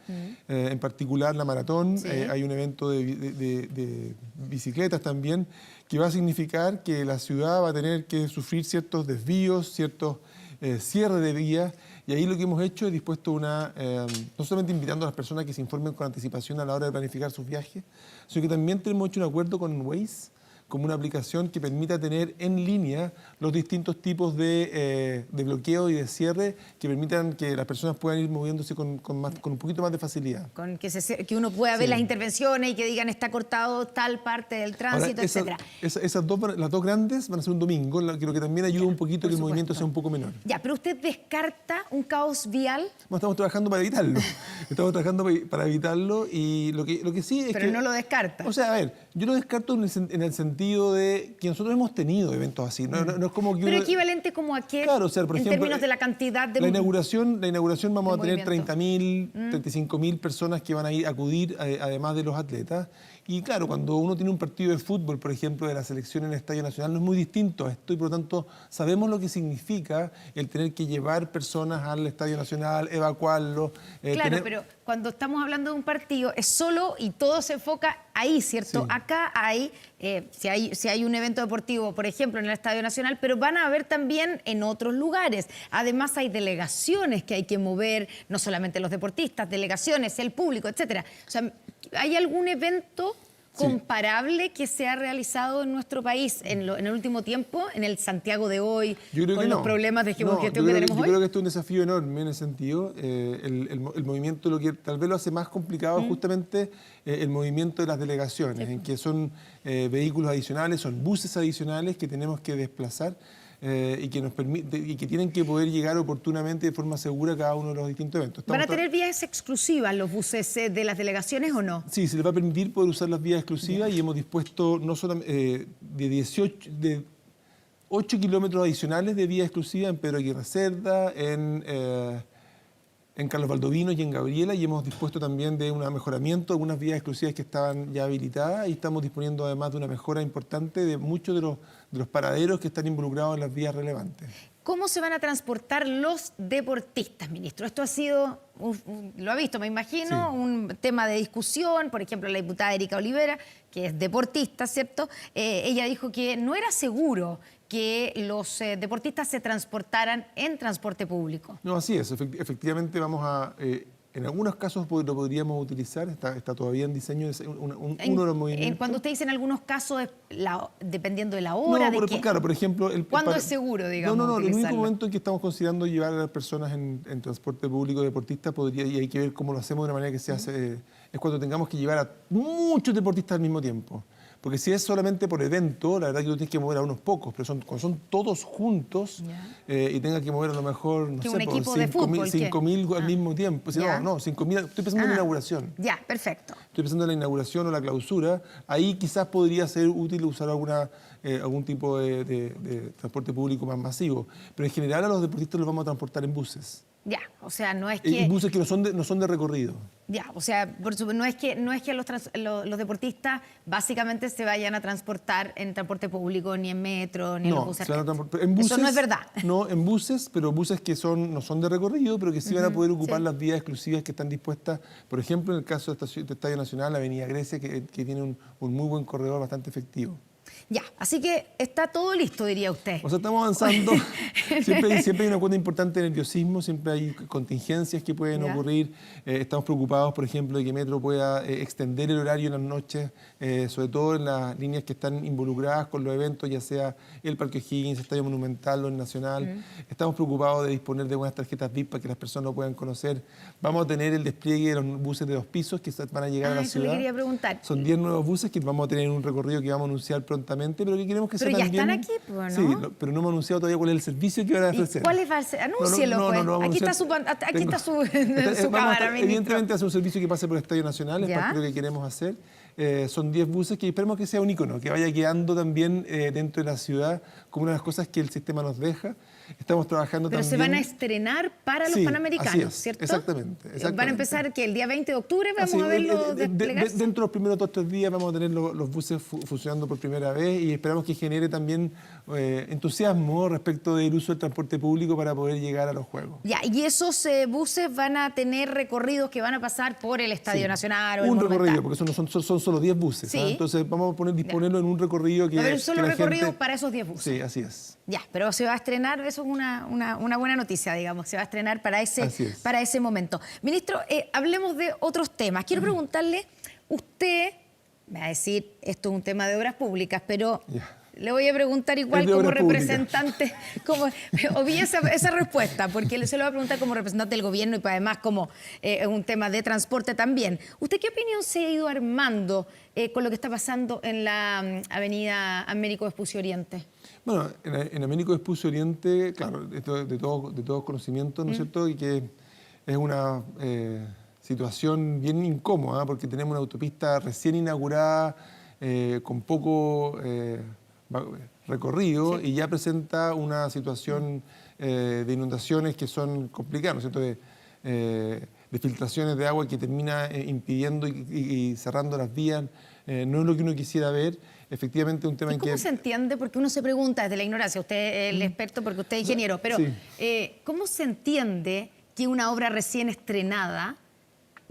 en particular la maratón. Hay un evento de bicicletas también, que va a significar que la ciudad va a tener que sufrir ciertos desvíos, ciertos cierres de vías. Y ahí lo que hemos hecho es dispuesto no solamente invitando a las personas que se informen con anticipación a la hora de planificar sus viajes, sino que también tenemos hecho un acuerdo con Waze, como una aplicación que permita tener en línea los distintos tipos de bloqueo y de cierre que permitan que las personas puedan ir moviéndose con un poquito más de facilidad. Con que uno pueda ver las intervenciones y que digan está cortado tal parte del tránsito, etc. Las dos grandes van a ser un domingo, lo que también ayuda un poquito a que el movimiento sea un poco menor. Ya, pero ¿usted descarta un caos vial? No, estamos trabajando para evitarlo. Estamos trabajando para evitarlo y lo que sí es que... Pero no lo descarta. O sea, a ver, yo lo descarto en el sentido de que nosotros hemos tenido eventos así. No es como que pero equivalente como a qué, claro, o sea, por ejemplo, términos de la cantidad de... La inauguración vamos a tener 30.000, 35.000 personas que van a acudir, además de los atletas. Y claro, cuando uno tiene un partido de fútbol, por ejemplo, de la selección en el Estadio Nacional, no es muy distinto a esto y por lo tanto sabemos lo que significa el tener que llevar personas al Estadio Nacional, evacuarlo. Claro, pero cuando estamos hablando de un partido es solo y todo se enfoca ahí, ¿cierto? Sí. Acá hay, si hay un evento deportivo, por ejemplo, en el Estadio Nacional, pero van a haber también en otros lugares. Además hay delegaciones que hay que mover, no solamente los deportistas, delegaciones, el público, etcétera. O sea, ¿hay algún evento comparable que se ha realizado en nuestro país en el último tiempo, en el Santiago de hoy, con los problemas de gestión que tenemos hoy? Yo creo que esto es un desafío enorme en ese sentido. El movimiento, lo que tal vez lo hace más complicado es justamente el movimiento de las delegaciones, en que son vehículos adicionales, son buses adicionales que tenemos que desplazar. Y que tienen que poder llegar oportunamente de forma segura a cada uno de los distintos eventos. ¿Van a tener vías exclusivas los buses de las delegaciones o no? Sí, se les va a permitir poder usar las vías exclusivas y hemos dispuesto no solamente de 8 kilómetros adicionales de vía exclusiva en Pedro Aguirre Cerda, en en Carlos Valdovinos y en Gabriela, y hemos dispuesto también de un mejoramiento de algunas vías exclusivas que estaban ya habilitadas, y estamos disponiendo además de una mejora importante de muchos de los paraderos que están involucrados en las vías relevantes. ¿Cómo se van a transportar los deportistas, ministro? Esto ha sido, lo ha visto, me imagino, Sí. un tema de discusión. Por ejemplo, la diputada Erika Olivera, que es deportista, ¿cierto? Ella dijo que no era seguro que los deportistas se transportaran en transporte público. No, así es. Efectivamente vamos a... en algunos casos lo podríamos utilizar, está todavía en diseño uno de los movimientos. Cuando usted dice en algunos casos, dependiendo de la hora, No, claro, por ejemplo... ¿Cuándo es seguro, digamos, No, el único utilizarlo? momento en que estamos considerando llevar a las personas en transporte público deportistas, y hay que ver cómo lo hacemos de una manera que se hace, es cuando tengamos que llevar a muchos deportistas al mismo tiempo. Porque si es solamente por evento, la verdad que tú tienes que mover a unos pocos, pero cuando son todos juntos y tengas que mover a lo mejor, no Que sé, un equipo de fútbol, 5.000 al mismo tiempo. Ya. No, 5.000, estoy pensando en la inauguración. Ya, perfecto. Estoy pensando en la inauguración o la clausura. Ahí quizás podría ser útil usar algún tipo de transporte público más masivo. Pero en general a los deportistas los vamos a transportar en buses. Ya, o sea, no es Y que... buses que no son de recorrido. Ya, o sea, no es que los deportistas básicamente se vayan a transportar en transporte público, ni en metro, ni en los buses. Se van a transportar en buses. Eso no es verdad. No, en buses, pero buses que no son de recorrido, pero que sí van a poder ocupar sí. las vías exclusivas que están dispuestas. Por ejemplo, en el caso de Estadio Nacional, la Avenida Grecia, que tiene un muy buen corredor bastante efectivo. Ya, así que está todo listo, diría usted. O sea, estamos avanzando. Siempre hay una cuota importante de nerviosismo, siempre hay contingencias que pueden Ya. ocurrir. Estamos preocupados, por ejemplo, de que Metro pueda extender el horario en las noches, sobre todo en las líneas que están involucradas con los eventos, ya sea el Parque O'Higgins, el Estadio Monumental o el Nacional. Estamos preocupados de disponer de buenas tarjetas VIP para que las personas lo puedan conocer. Vamos a tener el despliegue de los buses de 2 pisos que van a llegar a la eso ciudad. le quería preguntar. Son 10 nuevos buses que vamos a tener en un recorrido que vamos a anunciar prontamente, pero que queremos que sea Pero ya también... están aquí, pues, Sí, ¿no? pero no hemos anunciado todavía cuál es el servicio que van a ¿Y ofrecer. cuál es? Anúncielo, No, pues. vamos a Aquí está anunciar. su cámara, ministro. Evidentemente hace un servicio que pase por el Estadio Nacional, es Ya. parte de lo que queremos hacer. Son 10 buses que esperemos que sea un ícono, que vaya quedando también dentro de la ciudad como una de las cosas que el sistema nos deja. Estamos trabajando Pero también... se van a estrenar para los Sí, Panamericanos, así es, ¿cierto? exactamente. Van a empezar que el día 20 de octubre vamos Así, a verlo desplegarse. Dentro de los primeros 2 o 3 días vamos a tener los buses funcionando por primera vez, y esperamos que genere también entusiasmo respecto del uso del transporte público para poder llegar a los Juegos. Ya, y esos buses van a tener recorridos que van a pasar por el Estadio Sí. Nacional o el Un Monumental. recorrido, porque son solo 10 buses. Sí. Entonces vamos a disponerlo en un recorrido que... Va a haber un que solo la recorrido gente- para esos 10 buses. Sí, así es. Ya, pero se va a estrenar, eso es una buena noticia, digamos, se va a estrenar para Así es. para ese momento. Ministro, hablemos de otros temas. Quiero preguntarle, usted, me va a decir, esto es un tema de obras públicas, pero Ya. le voy a preguntar igual Es de como obras públicas. representante, obvié esa respuesta, porque se lo voy a preguntar como representante del gobierno y además como es un tema de transporte también. ¿Usted qué opinión se ha ido armando con lo que está pasando en la avenida Américo Vespucio Oriente? Bueno, en Américo Vespucio Oriente, claro, esto de todo conocimiento, ¿no es cierto? Y que es una situación bien incómoda, porque tenemos una autopista recién inaugurada, con poco recorrido, y ya presenta una situación de inundaciones que son complicadas, ¿no es cierto? De filtraciones de agua que termina impidiendo y cerrando las vías. No es lo que uno quisiera ver. Efectivamente, un tema ¿Y en cómo que... se entiende? Porque uno se pregunta desde la ignorancia, usted es el experto porque usted es ingeniero, pero Sí. ¿cómo se entiende que una obra recién estrenada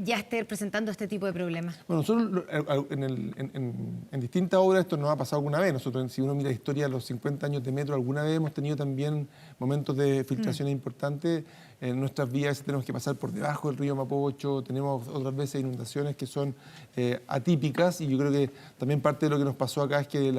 ya esté presentando este tipo de problemas? Bueno, nosotros en distintas obras esto nos ha pasado alguna vez. Nosotros, si uno mira la historia de los 50 años de metro, alguna vez hemos tenido también momentos de filtraciones importantes. En nuestras vías tenemos que pasar por debajo del río Mapocho, tenemos otras veces inundaciones que son atípicas, y yo creo que también parte de lo que nos pasó acá es que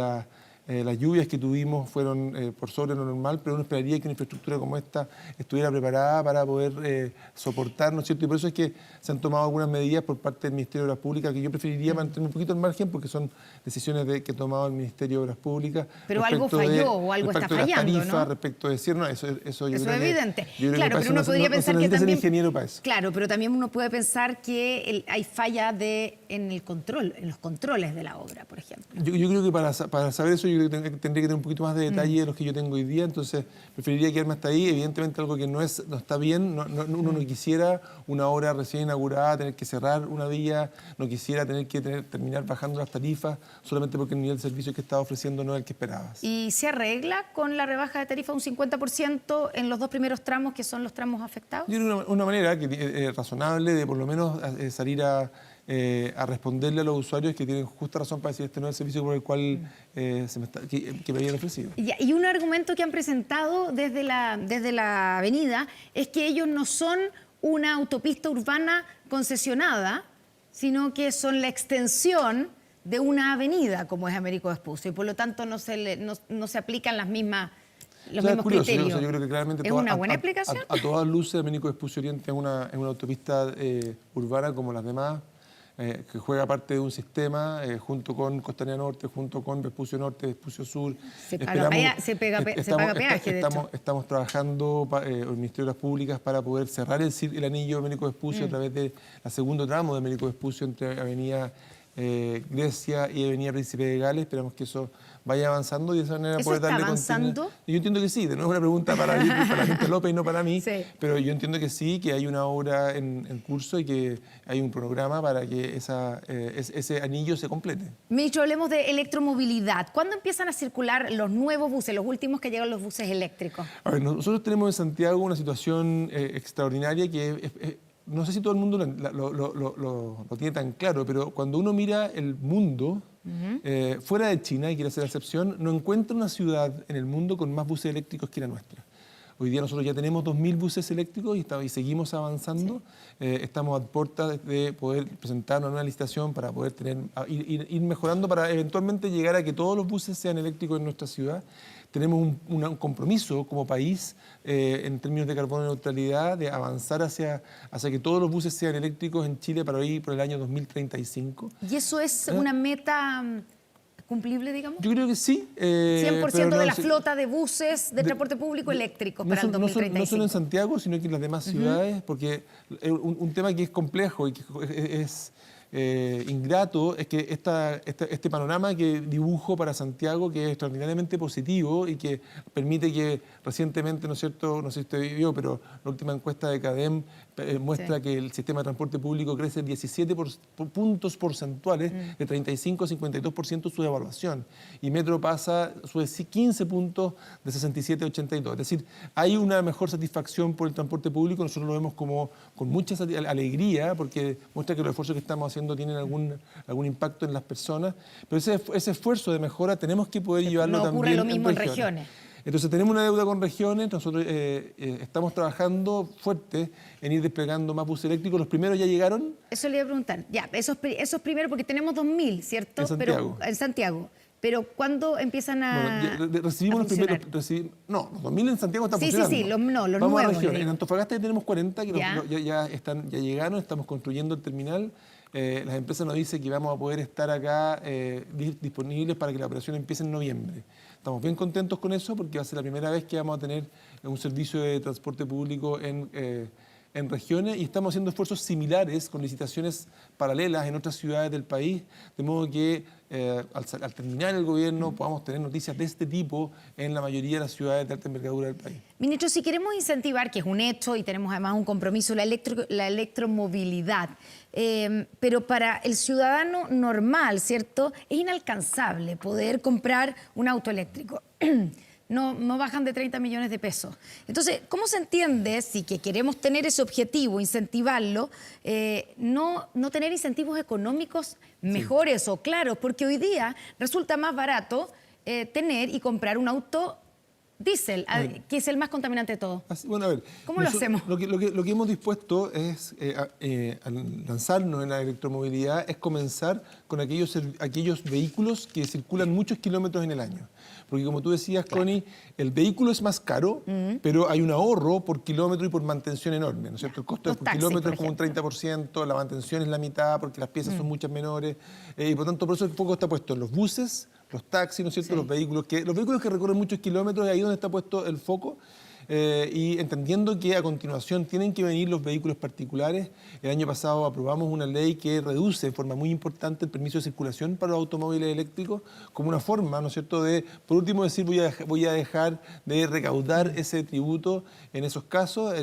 las lluvias que tuvimos fueron por sobre lo normal, pero uno esperaría que una infraestructura como esta estuviera preparada para poder soportar, ¿no es cierto? Y por eso es que se han tomado algunas medidas por parte del Ministerio de Obras Públicas, que yo preferiría mantener un poquito al margen, porque son decisiones que ha tomado el Ministerio de Obras Públicas. Pero algo falló o algo está respecto de las fallando, tarifas, ¿no? respecto de decir, no, eso yo Eso creo es que- evidente. yo creo que Claro, para pero eso uno no podría se pensar que necesita ser también... ingeniero para eso. Claro, pero también uno puede pensar que hay falla en el control, en los controles de la obra, por ejemplo. Yo creo que para saber eso, yo creo que tendría que tener un poquito más de detalle de los que yo tengo hoy día, entonces preferiría quedarme hasta ahí. Evidentemente algo que no está bien, uno no quisiera una obra recién inaugurada tener que cerrar una vía, no quisiera tener que terminar bajando las tarifas solamente porque el nivel de servicio que estaba ofreciendo no es el que esperabas. ¿Y se arregla con la rebaja de tarifa un 50% en los 2 primeros tramos, que son los tramos afectados? Yo creo una manera razonable de por lo menos salir a responderle a los usuarios que tienen justa razón para decir este no es el servicio por el cual que me habían ofrecido. Y un argumento que han presentado desde la avenida es que ellos no son una autopista urbana concesionada, sino que son la extensión de una avenida como es Américo Vespucio y por lo tanto no se aplican los mismos criterios. Yo creo que claramente ¿Es una buena explicación? A todas luces, Américo Vespucio Oriente es una autopista urbana como las demás, que juega parte de un sistema junto con Costanera Norte, junto con Vespucio Norte, Vespucio Sur. Se paga peaje, de hecho. Estamos trabajando en Ministerio de las Públicas para poder cerrar el anillo de Américo Vespucio a través del segundo tramo de Américo Vespucio entre Avenida Grecia y Avenida Príncipe de Gales. Esperamos que eso vaya avanzando y de esa manera poder darle continuidad. Yo entiendo que sí, de nuevo es una pregunta para la gente López y no para mí, sí. Pero yo entiendo que sí, que hay una obra en curso y que hay un programa para que ese anillo se complete. Ministro, hablemos de electromovilidad. ¿Cuándo empiezan a circular los nuevos buses, los últimos que llegan los buses eléctricos? A ver, nosotros tenemos en Santiago una situación extraordinaria que no sé si todo el mundo lo tiene tan claro, pero cuando uno mira el mundo, fuera de China, y quiere hacer la excepción, no encuentra una ciudad en el mundo con más buses eléctricos que la nuestra. Hoy día nosotros ya tenemos 2.000 buses eléctricos y seguimos avanzando. Sí. Estamos a puertas de poder presentar una nueva licitación para poder ir mejorando para eventualmente llegar a que todos los buses sean eléctricos en nuestra ciudad. Tenemos un compromiso como país en términos de carbono neutralidad, de avanzar hacia que todos los buses sean eléctricos en Chile para ir por el año 2035. ¿Y eso es una meta cumplible, digamos? Yo creo que sí. 100% de la flota de buses de transporte público eléctricos para el 2035. No solo en Santiago, sino que en las demás ciudades, porque un tema que es complejo y que es ingrato es que este panorama que dibujo para Santiago, que es extraordinariamente positivo y que permite que recientemente, ¿no es cierto?, no sé si usted vio, pero la última encuesta de CADEM muestra que el sistema de transporte público crece 17 puntos porcentuales, de 35 a 52% su evaluación, y Metro sube 15 puntos de 67 a 82. Es decir, hay una mejor satisfacción por el transporte público. Nosotros lo vemos con mucha alegría, porque muestra que los esfuerzos que estamos haciendo tienen algún impacto en las personas, pero ese esfuerzo de mejora tenemos que poder llevarlo también. No ocurre lo mismo en regiones. Entonces tenemos una deuda con regiones. Nosotros estamos trabajando fuerte en ir desplegando más buses eléctricos. Los primeros ya llegaron. Eso le iba a preguntar. Ya, esos primeros, porque tenemos 2.000, ¿cierto? En Santiago. Pero ¿cuándo empiezan a recibimos los primeros? No, los 2.000 en Santiago están funcionando. Sí, los Vamos nuevos. A regiones. En Antofagasta ya tenemos 40 que ya llegaron, estamos construyendo el terminal. Las empresas nos dicen que vamos a poder estar acá disponibles para que la operación empiece en noviembre. Estamos bien contentos con eso porque va a ser la primera vez que vamos a tener un servicio de transporte público en regiones, y estamos haciendo esfuerzos similares con licitaciones paralelas en otras ciudades del país, de modo que al terminar el gobierno podamos tener noticias de este tipo en la mayoría de las ciudades de alta envergadura del país. Ministro, si queremos incentivar, que es un hecho y tenemos además un compromiso, la electromovilidad, pero para el ciudadano normal, ¿cierto?, es inalcanzable poder comprar un auto eléctrico. No bajan de 30 millones de pesos. Entonces, ¿cómo se entiende si que queremos tener ese objetivo, incentivarlo, no tener incentivos económicos mejores o claros? Porque hoy día resulta más barato tener y comprar un auto diésel, que es el más contaminante de todo. Bueno, a ver, ¿cómo lo hacemos? Lo que hemos dispuesto es, al lanzarnos en la electromovilidad, es comenzar con aquellos vehículos que circulan muchos kilómetros en el año. Porque como tú decías, claro, Connie, el vehículo es más caro, pero hay un ahorro por kilómetro y por mantención enorme, ¿no es cierto? El costo por kilómetro es como un 30%, la mantención es la mitad porque las piezas son muchas menores, y por tanto por eso el foco está puesto en los buses, los taxis, ¿no es cierto?, los vehículos que recorren muchos kilómetros, y ahí donde está puesto el foco. y entendiendo que a continuación tienen que venir los vehículos particulares. El año pasado aprobamos una ley que reduce de forma muy importante el permiso de circulación para los automóviles eléctricos como una forma, ¿no es cierto?, de, por último, decir voy a dejar de recaudar ese tributo en esos casos.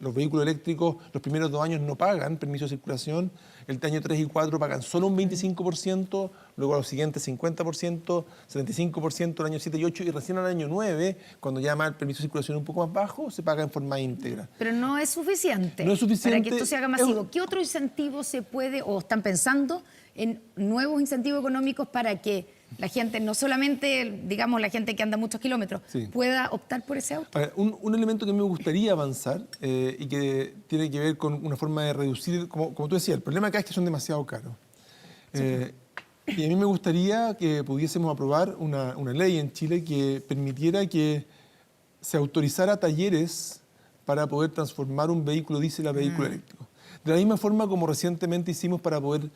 Los vehículos eléctricos los primeros 2 años no pagan permiso de circulación, el año 3 y 4 pagan solo un 25%, luego a los siguientes 50%, 75% el año 7 y 8 y recién al año 9, cuando ya el permiso de circulación un poco más bajo, se paga en forma íntegra. Pero no es suficiente. No es suficiente. Para que esto se haga masivo. ¿Qué otro incentivo se puede, o están pensando en nuevos incentivos económicos para que la gente, no solamente, digamos, la gente que anda muchos kilómetros, sí, pueda optar por ese auto? A ver, un elemento que a mí me gustaría avanzar y que tiene que ver con una forma de reducir, como tú decías, el problema acá es que son demasiado caros. Y a mí me gustaría que pudiésemos aprobar una ley en Chile que permitiera que se autorizara talleres para poder transformar un vehículo diésel a vehículo eléctrico. De la misma forma como recientemente hicimos para poder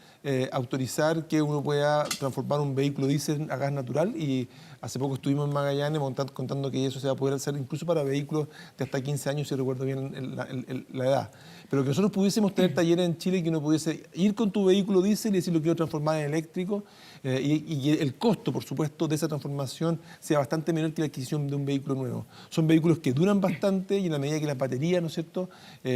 autorizar que uno pueda transformar un vehículo diésel a gas natural, y hace poco estuvimos en Magallanes contando que eso se va a poder hacer incluso para vehículos de hasta 15 años, si recuerdo bien la edad. Pero que nosotros pudiésemos tener talleres en Chile que uno pudiese ir con tu vehículo diésel y decir lo quiero transformar en eléctrico, y el costo, por supuesto, de esa transformación sea bastante menor que la adquisición de un vehículo nuevo. Son vehículos que duran bastante y en la medida que las baterías, ¿no es cierto?,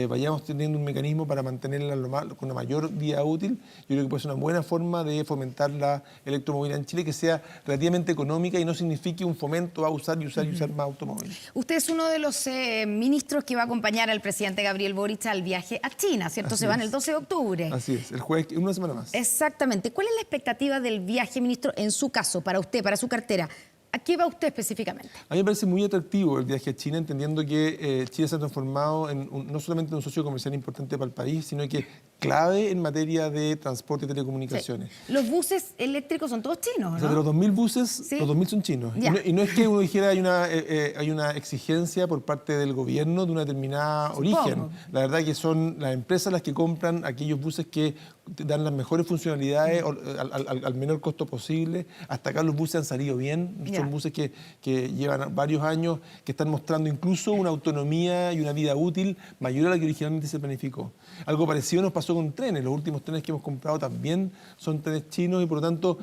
vayamos teniendo un mecanismo para mantenerlas con una mayor vida útil, yo creo que puede ser una buena forma de fomentar la electromovilidad en Chile, que sea relativamente económica y no signifique un fomento a usar y usar más automóviles. Usted es uno de los ministros que va a acompañar al presidente Gabriel Boric al viaje a China, ¿cierto? Así Se van es. el 12 de octubre. Así es, el jueves, una semana más. Exactamente. ¿Cuál es la expectativa del viaje, ministro, en su caso, para usted, para su cartera? ¿A qué va usted específicamente? A mí me parece muy atractivo el viaje a China, entendiendo que Chile se ha transformado en no solamente un socio comercial importante para el país, sino que clave en materia de transporte y telecomunicaciones. Sí. Los buses eléctricos son todos chinos, ¿no? O sea, de los 2.000 buses, ¿sí? Los 2.000 son chinos. Ya. Y no es que uno dijera hay una exigencia por parte del gobierno de una determinada origen. La verdad que son las empresas las que compran aquellos buses que dan las mejores funcionalidades al menor costo posible. Hasta acá los buses han salido bien. Ya. Son buses que llevan varios años, que están mostrando incluso una autonomía y una vida útil mayor a la que originalmente se planificó. Algo parecido nos pasó con trenes. Los últimos trenes que hemos comprado también son trenes chinos y por lo tanto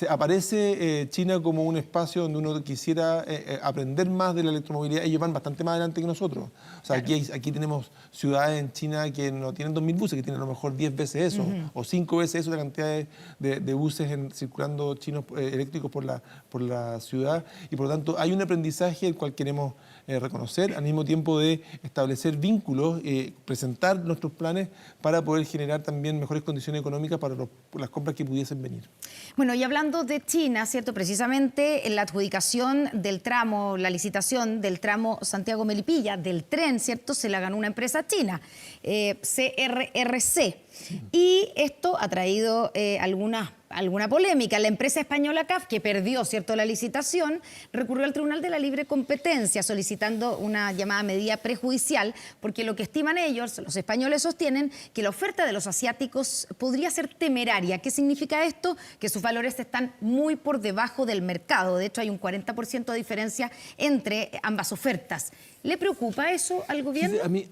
aparece China como un espacio donde uno quisiera aprender más de la electromovilidad. Ellos van bastante más adelante que nosotros. O sea, claro, aquí tenemos ciudades en China que no tienen 2.000 buses, que tienen a lo mejor 10 veces eso, o 5 veces eso, la cantidad de buses circulando chinos eléctricos por la ciudad. Y por lo tanto hay un aprendizaje el cual queremos reconocer, al mismo tiempo de establecer vínculos, presentar nuestros planes para poder generar también mejores condiciones económicas para las compras que pudiesen venir. Bueno, y hablando de China, ¿cierto? Precisamente en la adjudicación del tramo, la licitación del tramo Santiago-Melipilla, del tren, ¿cierto? Se la ganó una empresa china, CRRC. Y esto ha traído alguna polémica. La empresa española CAF, que perdió, ¿cierto?, la licitación, recurrió al Tribunal de la Libre Competencia solicitando una llamada medida prejudicial, porque lo que estiman ellos, los españoles sostienen que la oferta de los asiáticos podría ser temeraria. ¿Qué significa esto? Que sus valores están muy por debajo del mercado. De hecho, hay un 40% de diferencia entre ambas ofertas. ¿Le preocupa eso al gobierno? Sí, a mí,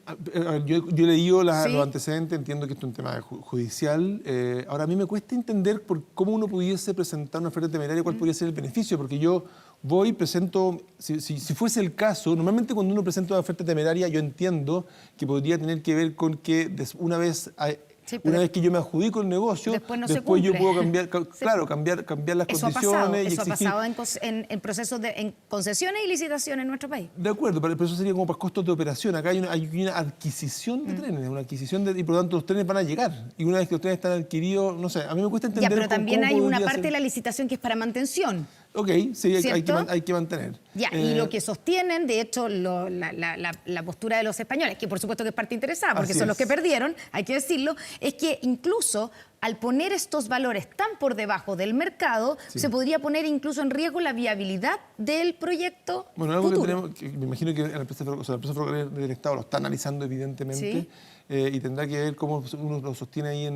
yo he leído ¿sí?, los antecedentes, entiendo que esto es un tema judicial. Ahora, a mí me cuesta entender cómo uno pudiese presentar una oferta temeraria, cuál podría ser el beneficio, porque yo presento, si fuese el caso, normalmente cuando uno presenta una oferta temeraria, yo entiendo que podría tener que ver con que una vez que yo me adjudico el negocio, después yo puedo cambiar, cambiar las condiciones. Eso ha pasado en procesos en concesiones y licitaciones en nuestro país. De acuerdo, pero eso sería como para costos de operación. Acá hay una adquisición de trenes, y por lo tanto los trenes van a llegar. Y una vez que los trenes están adquiridos, no sé, a mí me cuesta entender. Ya, pero también hay una parte ser de la licitación que es para mantención. Ok, sí, hay que mantener. Ya, y lo que sostienen, de hecho, la postura de los españoles, que por supuesto que es parte interesada, porque son los que perdieron, hay que decirlo, es que incluso al poner estos valores tan por debajo del mercado, se podría poner incluso en riesgo la viabilidad del proyecto algo futuro. que me imagino que la empresa ferroviaria del Estado lo está analizando evidentemente. Sí. Y tendrá que ver cómo uno lo sostiene ahí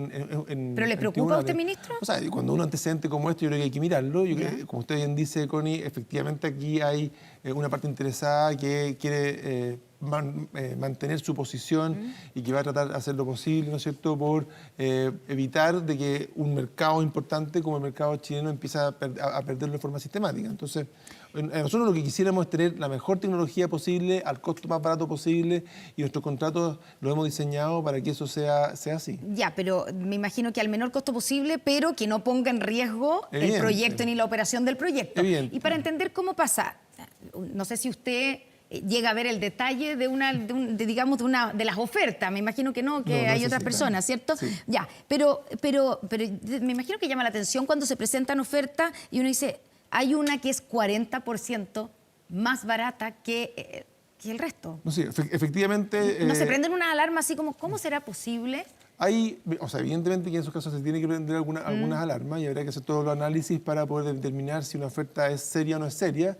¿Pero le preocupa a usted, ministro? O sea, cuando un antecedente como este, yo creo que hay que mirarlo. Como usted bien dice, Connie, efectivamente aquí hay una parte interesada que quiere mantener su posición y que va a tratar de hacer lo posible, ¿no es cierto?, por evitar de que un mercado importante como el mercado chileno empiece a perderlo de forma sistemática. Entonces, nosotros lo que quisiéramos es tener la mejor tecnología posible, al costo más barato posible, y nuestros contratos los hemos diseñado para que eso sea así. Ya, pero me imagino que al menor costo posible, pero que no ponga en riesgo el proyecto ni la operación del proyecto. Evidente. Y para entender cómo pasa, no sé si usted llega a ver el detalle de una de las ofertas. Me imagino que no, que hay otras personas, ¿cierto? Sí. Ya, pero me imagino que llama la atención cuando se presentan ofertas y uno dice, hay una que es 40% más barata que el resto. No, sí, efectivamente... ¿No se prenden una alarma así como, cómo será posible? Evidentemente que en esos casos se tiene que prender algunas alarmas y habría que hacer todos los análisis para poder determinar si una oferta es seria o no es seria.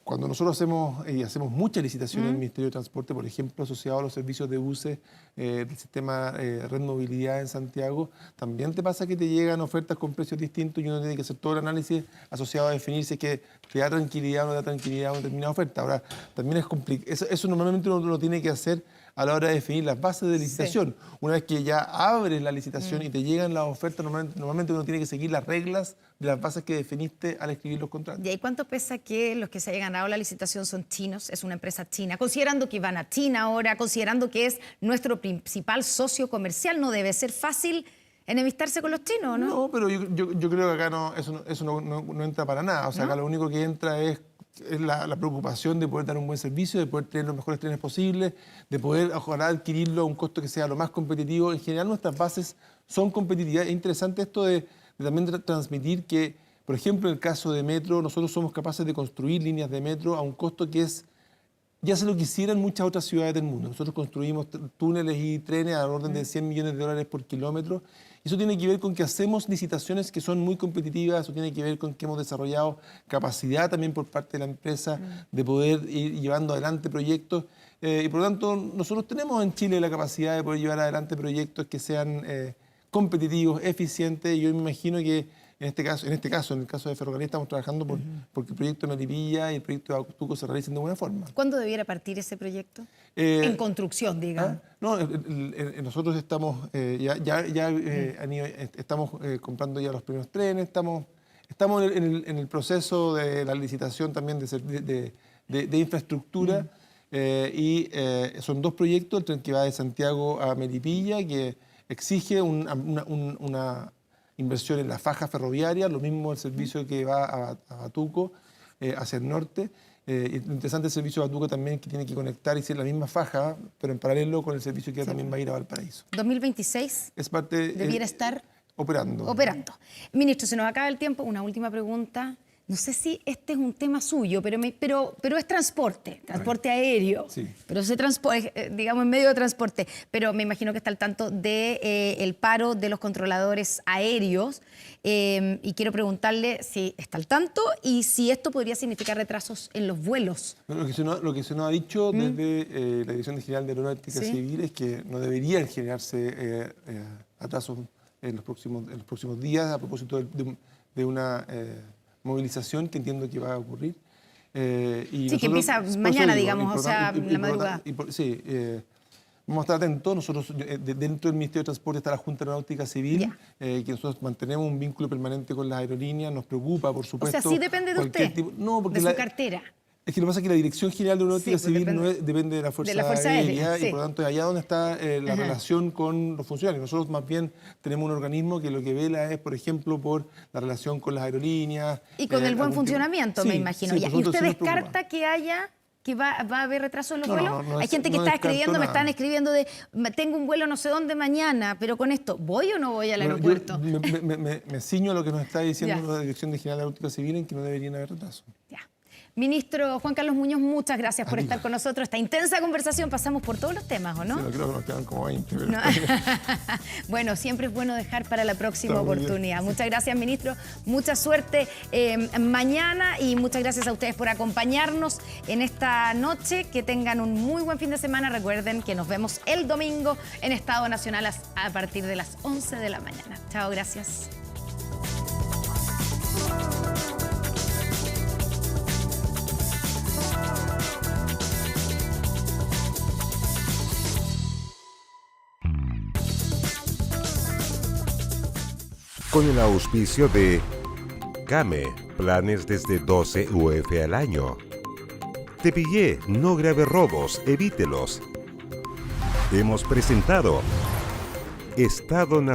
Cuando nosotros hacemos muchas licitaciones en el Ministerio de Transporte, por ejemplo, asociado a los servicios de buses del sistema Red Movilidad en Santiago, también te pasa que te llegan ofertas con precios distintos y uno tiene que hacer todo el análisis asociado a definir si es que te da tranquilidad o no da tranquilidad a una determinada oferta. Ahora, también es complicado. Eso normalmente uno lo tiene que hacer a la hora de definir las bases de licitación. Sí. Una vez que ya abres la licitación y te llegan las ofertas, normalmente uno tiene que seguir las reglas de las bases que definiste al escribir los contratos. ¿Y cuánto pesa que los que se hayan ganado la licitación son chinos? Es una empresa china. Considerando que van a China ahora, considerando que es nuestro principal socio comercial, no debe ser fácil enemistarse con los chinos, ¿no? No, pero yo creo que acá eso no entra para nada. O sea, ¿no? Acá lo único que entra es la preocupación de poder dar un buen servicio, de poder tener los mejores trenes posibles, de poder ojalá adquirirlo a un costo que sea lo más competitivo. En general nuestras bases son competitivas. Es interesante esto de también transmitir que, por ejemplo, en el caso de metro, nosotros somos capaces de construir líneas de metro a un costo que es, ya se lo quisieran muchas otras ciudades del mundo. Nosotros construimos túneles y trenes al orden de $100 millones por kilómetro. Eso tiene que ver con que hacemos licitaciones que son muy competitivas, eso tiene que ver con que hemos desarrollado capacidad también por parte de la empresa de poder ir llevando adelante proyectos. Y por lo tanto, nosotros tenemos en Chile la capacidad de poder llevar adelante proyectos que sean competitivos, eficientes. Y yo me imagino que en el caso de Ferrocarril, estamos trabajando porque el proyecto de Melipilla y el proyecto de Autuco se realicen de buena forma. ¿Cuándo debiera partir ese proyecto? En construcción, digamos. No, nosotros estamos estamos comprando ya los primeros trenes, estamos en el proceso de la licitación también de infraestructura y son dos proyectos, el tren que va de Santiago a Melipilla, que exige una inversión en la faja ferroviaria, lo mismo el servicio que va a Batuco hacia el norte. Interesante el servicio de Batuco también, que tiene que conectar y ser la misma faja, pero en paralelo con el servicio que también va a ir a Valparaíso. ¿2026? Es parte, debiera estar operando. Ministro, se nos acaba el tiempo. Una última pregunta. No sé si este es un tema suyo, pero es transporte aéreo. Sí. Pero digamos, en medio de transporte. Pero me imagino que está al tanto del paro de los controladores aéreos. Y quiero preguntarle si está al tanto y si esto podría significar retrasos en los vuelos. Lo que se nos ha dicho desde la Dirección General de Aeronáutica Civil es que no deberían generarse atrasos en los próximos días a propósito de una movilización que entiendo que va a ocurrir. Sí, que empieza mañana, digamos, o sea, la madrugada. Vamos a estar atentos. Nosotros, dentro del Ministerio de Transporte está la Junta Aeronáutica Civil, que nosotros mantenemos un vínculo permanente con las aerolíneas, nos preocupa, por supuesto. O sea, sí depende de usted, de su cartera. Es que lo que pasa es que la Dirección General de Aeronáutica Civil depende de la Fuerza Aérea y por lo tanto es allá donde está la relación con los funcionarios. Nosotros más bien tenemos un organismo que lo que vela es, por ejemplo, por la relación con las aerolíneas. Y con el buen funcionamiento, me imagino. ¿Y usted descarta que va a haber retraso en los vuelos? Hay gente que está escribiendo, me están escribiendo tengo un vuelo no sé dónde mañana, pero con esto, ¿voy o no voy al aeropuerto? Me ciño a lo que nos está diciendo la Dirección General de Aeronáutica Civil, en que no deberían haber retraso. Ministro Juan Carlos Muñoz, muchas gracias por estar con nosotros. Esta intensa conversación, pasamos por todos los temas, ¿o no? Sí, creo que nos quedan como 20. Pero... No. Bueno, siempre es bueno dejar para la próxima oportunidad. Muchas gracias, ministro. Mucha suerte mañana y muchas gracias a ustedes por acompañarnos en esta noche. Que tengan un muy buen fin de semana. Recuerden que nos vemos el domingo en Estado Nacional a partir de las 11 de la mañana. Chao, gracias. con el auspicio de Came, planes desde 12 UF al año. Te pillé, no grave robos, evítelos. Hemos presentado Estado Nacional